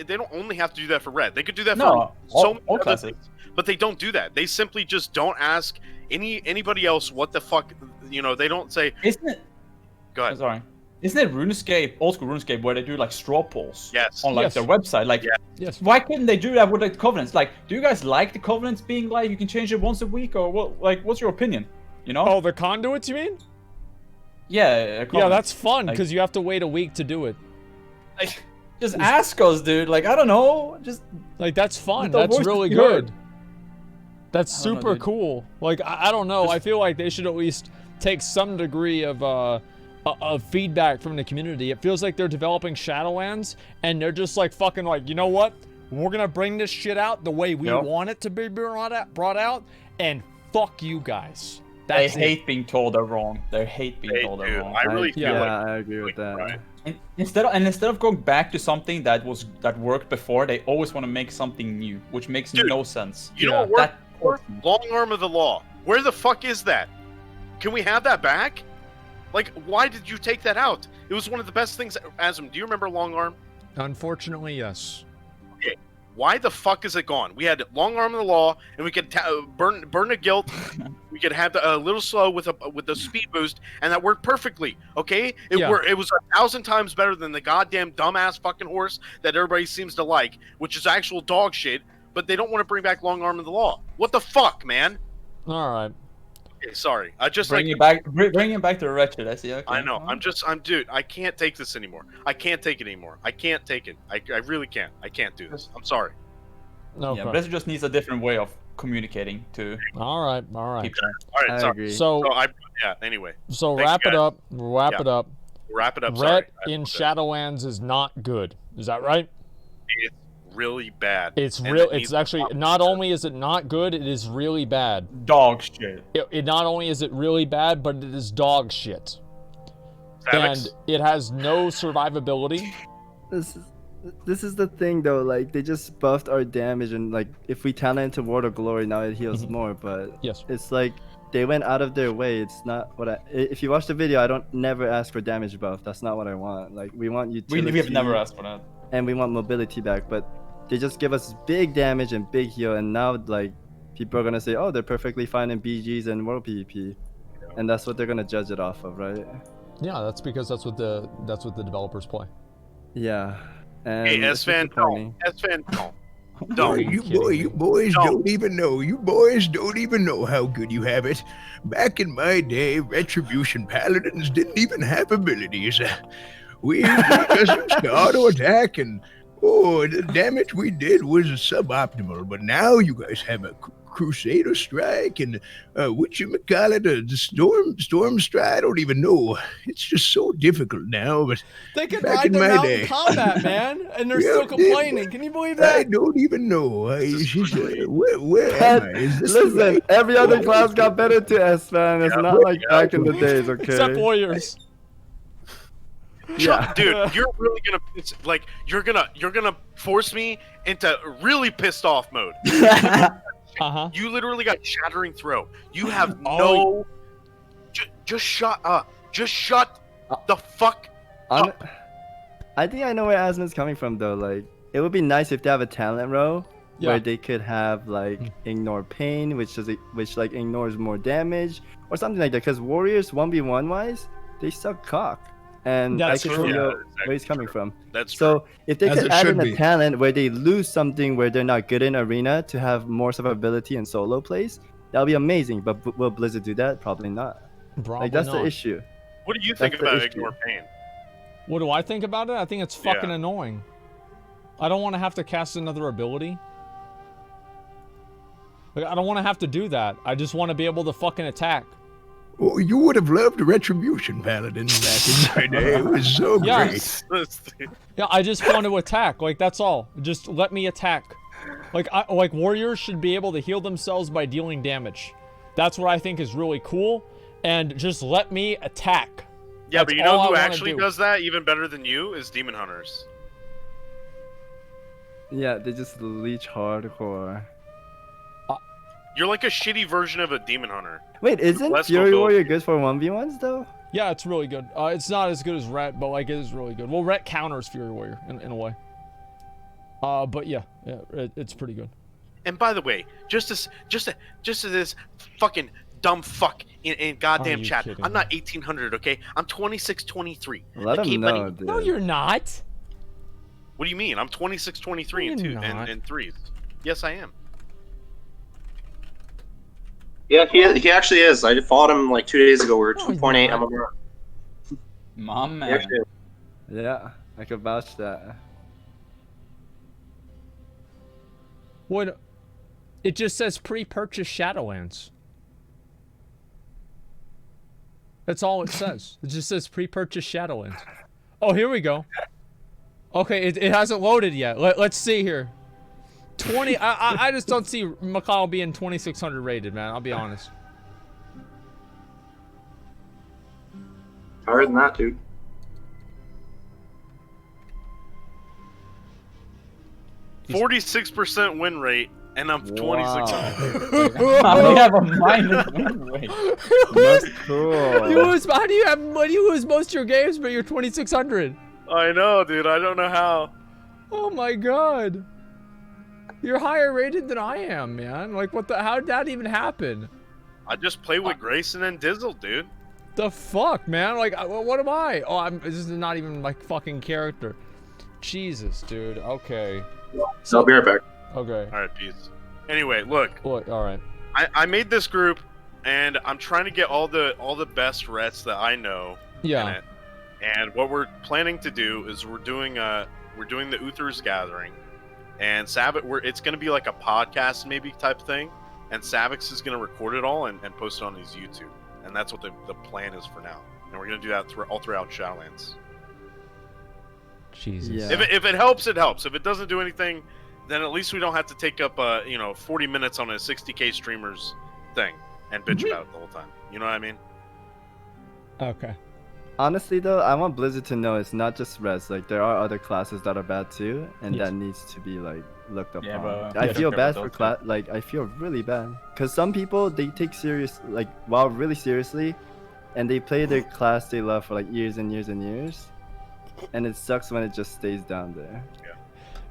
They don't only have to do that for Red. They could do that No, for so many all other classes. things, but they don't do that. They simply just don't ask anybody else what the fuck. You know, they don't say. Isn't it? Go ahead. Sorry. Isn't it RuneScape, old school RuneScape, where they do like straw polls Yes. on like Yes. their website? Like, Yeah. Yes. why couldn't they do that with like the covenants? Like, do you guys like the covenants being like you can change it once a week, or what? Like, what's your opinion? You know? Oh, the conduits, you mean? yeah. Yeah, that's fun, Like- because you have to wait a week to do it. like, just ask us, dude. Like, I don't know, just Like, that's fun. The That's voice really is heard. good. That's I don't know, super dude. cool. Like, I don't know. I feel like they should at least take some degree of feedback from the community. It feels like they're developing Shadowlands, and they're just like fucking like, you know what? We're gonna bring this shit out the way we Yep. want it to be brought out, and fuck you guys. they That's it. hate being told they're wrong. They hate being They told they're do. wrong. I really feel yeah, like I agree with that. right. Instead of going back to something that worked before, they always want to make something new, which makes Dude, no sense. You Yeah. know what That worked? Long arm of the law. Where the fuck is that? Can we have that back? Like, why did you take that out? It was one of the best things. Asm, do you remember long arm? Unfortunately, yes. Why the fuck is it gone? We had long arm of the law, and we could burn a guilt. We could have a little slow with the speed boost, and that worked perfectly. Okay, it was 1,000 times better than the goddamn dumbass fucking horse that everybody seems to like, which is actual dog shit. But they don't want to bring back long arm of the law. What the fuck, man? All right. Okay, sorry, I just bring it back to the wretched. I see. Okay. I know. I'm dude. I can't take this anymore. I can't take it anymore. I can't take it. I really can't. I can't do this. I'm sorry. No. Yeah, Blizzard just needs a different way of communicating to. All right. All right. I Sorry. agree. So anyway. So Thanks, wrap it guys. up. Wrap it up. Wrap it up. Ret Sorry. in Shadowlands is not good. Is that right? It's really bad. It's And real. it It's needs actually to not only is it not good, it is really bad. Dog shit. It not only is it really bad, but it is dog shit. Savix. And it has no survivability. This is the thing though, like they just buffed our damage, and like if we talent into Word of Glory now it heals more, but Yes. it's like they went out of their way. It's not what if you watch the video, I don't never ask for damage buff. That's not what I want. Like we want utility. We have never asked for that. And we want mobility back, but they just give us big damage and big heal, and now like people are gonna say, oh, they're perfectly fine in BGs and World PvP, and that's what they're gonna judge it off of, right? Yeah, that's because that's what the developers play. Yeah. And Hey, it's S-Fan, disappointing. don't. Boy, you boys No. don't even know. You boys don't even know how good you have it. Back in my day, Retribution Paladins didn't even have abilities. We just used to auto attack, and the damage we did was suboptimal. But now you guys have a Crusader Strike and whatchamacallit, the Storm Strike. I don't even know. It's just so difficult now. But They can back ride in the my mountain day. combat, man, and they're Yeah, still complaining. Can you believe I that? don't even know. Where am I? Is this the Listen, right- every other class got better to S-Fan. It's not like back in the days, okay? Except warriors. Yeah. Dude, you're really gonna you're gonna force me into really pissed off mode. Uh-huh. You literally got shattering throw. You have Oh. no. Just shut up. Just shut the fuck up. I think I know where Asmon's coming from though. Like, it would be nice if they have a talent row Yeah. where they could have like ignore pain, which like ignores more damage or something like that. Because warriors 1v1 wise, they suck cock, and That's I can true. see Yeah, where he's coming from. That's true. So if they As could it add in should a be. talent where they lose something where they're not good in arena to have more survivability in solo plays, that'll be amazing. But will Blizzard do that? Probably not. Probably Like that's not. the issue. What do you think that's the about issue. ignore pain? What do I think about it? I think it's fucking Yeah. annoying. I don't want to have to cast another ability. Like, I don't want to have to do that. I just want to be able to fucking attack. Oh, you would have loved Retribution Paladin back in my day. It was so Yeah. great. Yeah, I just want to attack. Like, that's all. Just let me attack. Like warriors should be able to heal themselves by dealing damage. That's what I think is really cool. And just let me attack. Yeah, That's but you know all I who wanna actually do. does that even better than you is Demon Hunters. Yeah, they just leech hardcore. You're like a shitty version of a Demon Hunter. Wait, isn't Less Fury fulfilled. Warrior good for 1v1s though? Yeah, it's really good. It's not as good as Ret, but like it is really good. Well, Ret counters Fury Warrior in a way. But yeah, it's pretty good. And by the way, just as this fucking dumb fuck in goddamn Are you chat, kidding I'm me? not 1800, okay? I'm 2623. Let Okay, him buddy? know, dude. No, you're not. What do you mean? I'm 2623 and No, two you're not. and threes. Yes, I am. Yeah, he actually is. I fought him like 2 days ago. We were No, he's 2.8. not. I'm over. My He man. actually is. Yeah, I could vouch that. What? It just says pre-purchase Shadowlands. That's all it says. It just says pre-purchase Shadowlands. Oh, here we go. Okay, it hasn't loaded yet. Let's see here. 20. I just don't see Mcconnell being 2600 rated, man. I'll be honest. Higher than that, dude. He's- 46% win rate, and I'm 2600. I have a minus win rate. That's cool. You lose. How do you lose most of your games, but you're 2600? I know, dude. I don't know how. Oh my god. You're higher rated than I am, man. Like, what the? How did that even happen? I just play with Grayson and Dizzle, dude. The fuck, man? Like, what am I? Oh, this is not even my fucking character. Jesus, dude. Okay. So I'll be right back. Okay. All right, peace. Anyway, look. Look, all right. I made this group, and I'm trying to get all the best Rets that I know in Yeah. it. And what we're planning to do is we're doing the Uther's Gathering, and it's going to be like a podcast maybe type thing, and Savix is going to record it all and post it on his YouTube, and that's what the plan is for now. And we're going to do that all throughout Shadowlands. Jesus. Yeah. If it helps, it helps. If it doesn't do anything, then at least we don't have to take up 40 minutes on a 60K streamers thing and bitch about it the whole time. You know what I mean? Okay. Honestly though, I want Blizzard to know it's not just res. Like there are other classes that are bad too, and Yes. that needs to be like looked upon. Yeah, but I yeah, feel don't bad care for about class. Like I feel really bad because some people they take WoW really seriously, and they play their class they love for like years and years and years, and it sucks when it just stays down there.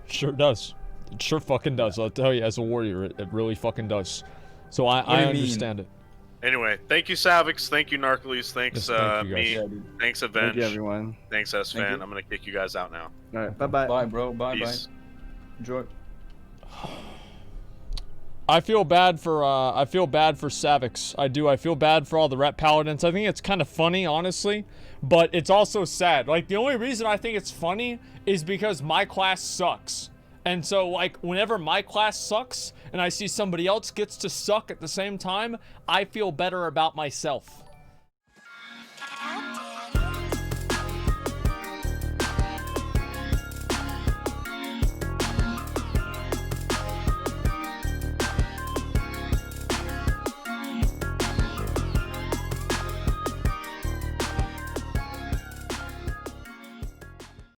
Sure does. It sure fucking does. I'll tell you, as a warrior, it really fucking does. So I do you mean? understand it. Anyway, thank you, Savix. Thank you, Narcoles. Thanks, Yes, thank you, guys. me. Yeah, dude. Thanks, Avenge. Thank you everyone. Thanks, Thank S-Fan. you. I'm gonna kick you guys out now. All right, bye bye. Bye, bro. Bye, Peace. bye. Enjoy. I feel bad for Savix. I do. I feel bad for all the Ret Paladins. I think it's kind of funny, honestly, but it's also sad. Like, the only reason I think it's funny is because my class sucks. And so, like, whenever my class sucks and I see somebody else gets to suck at the same time, I feel better about myself.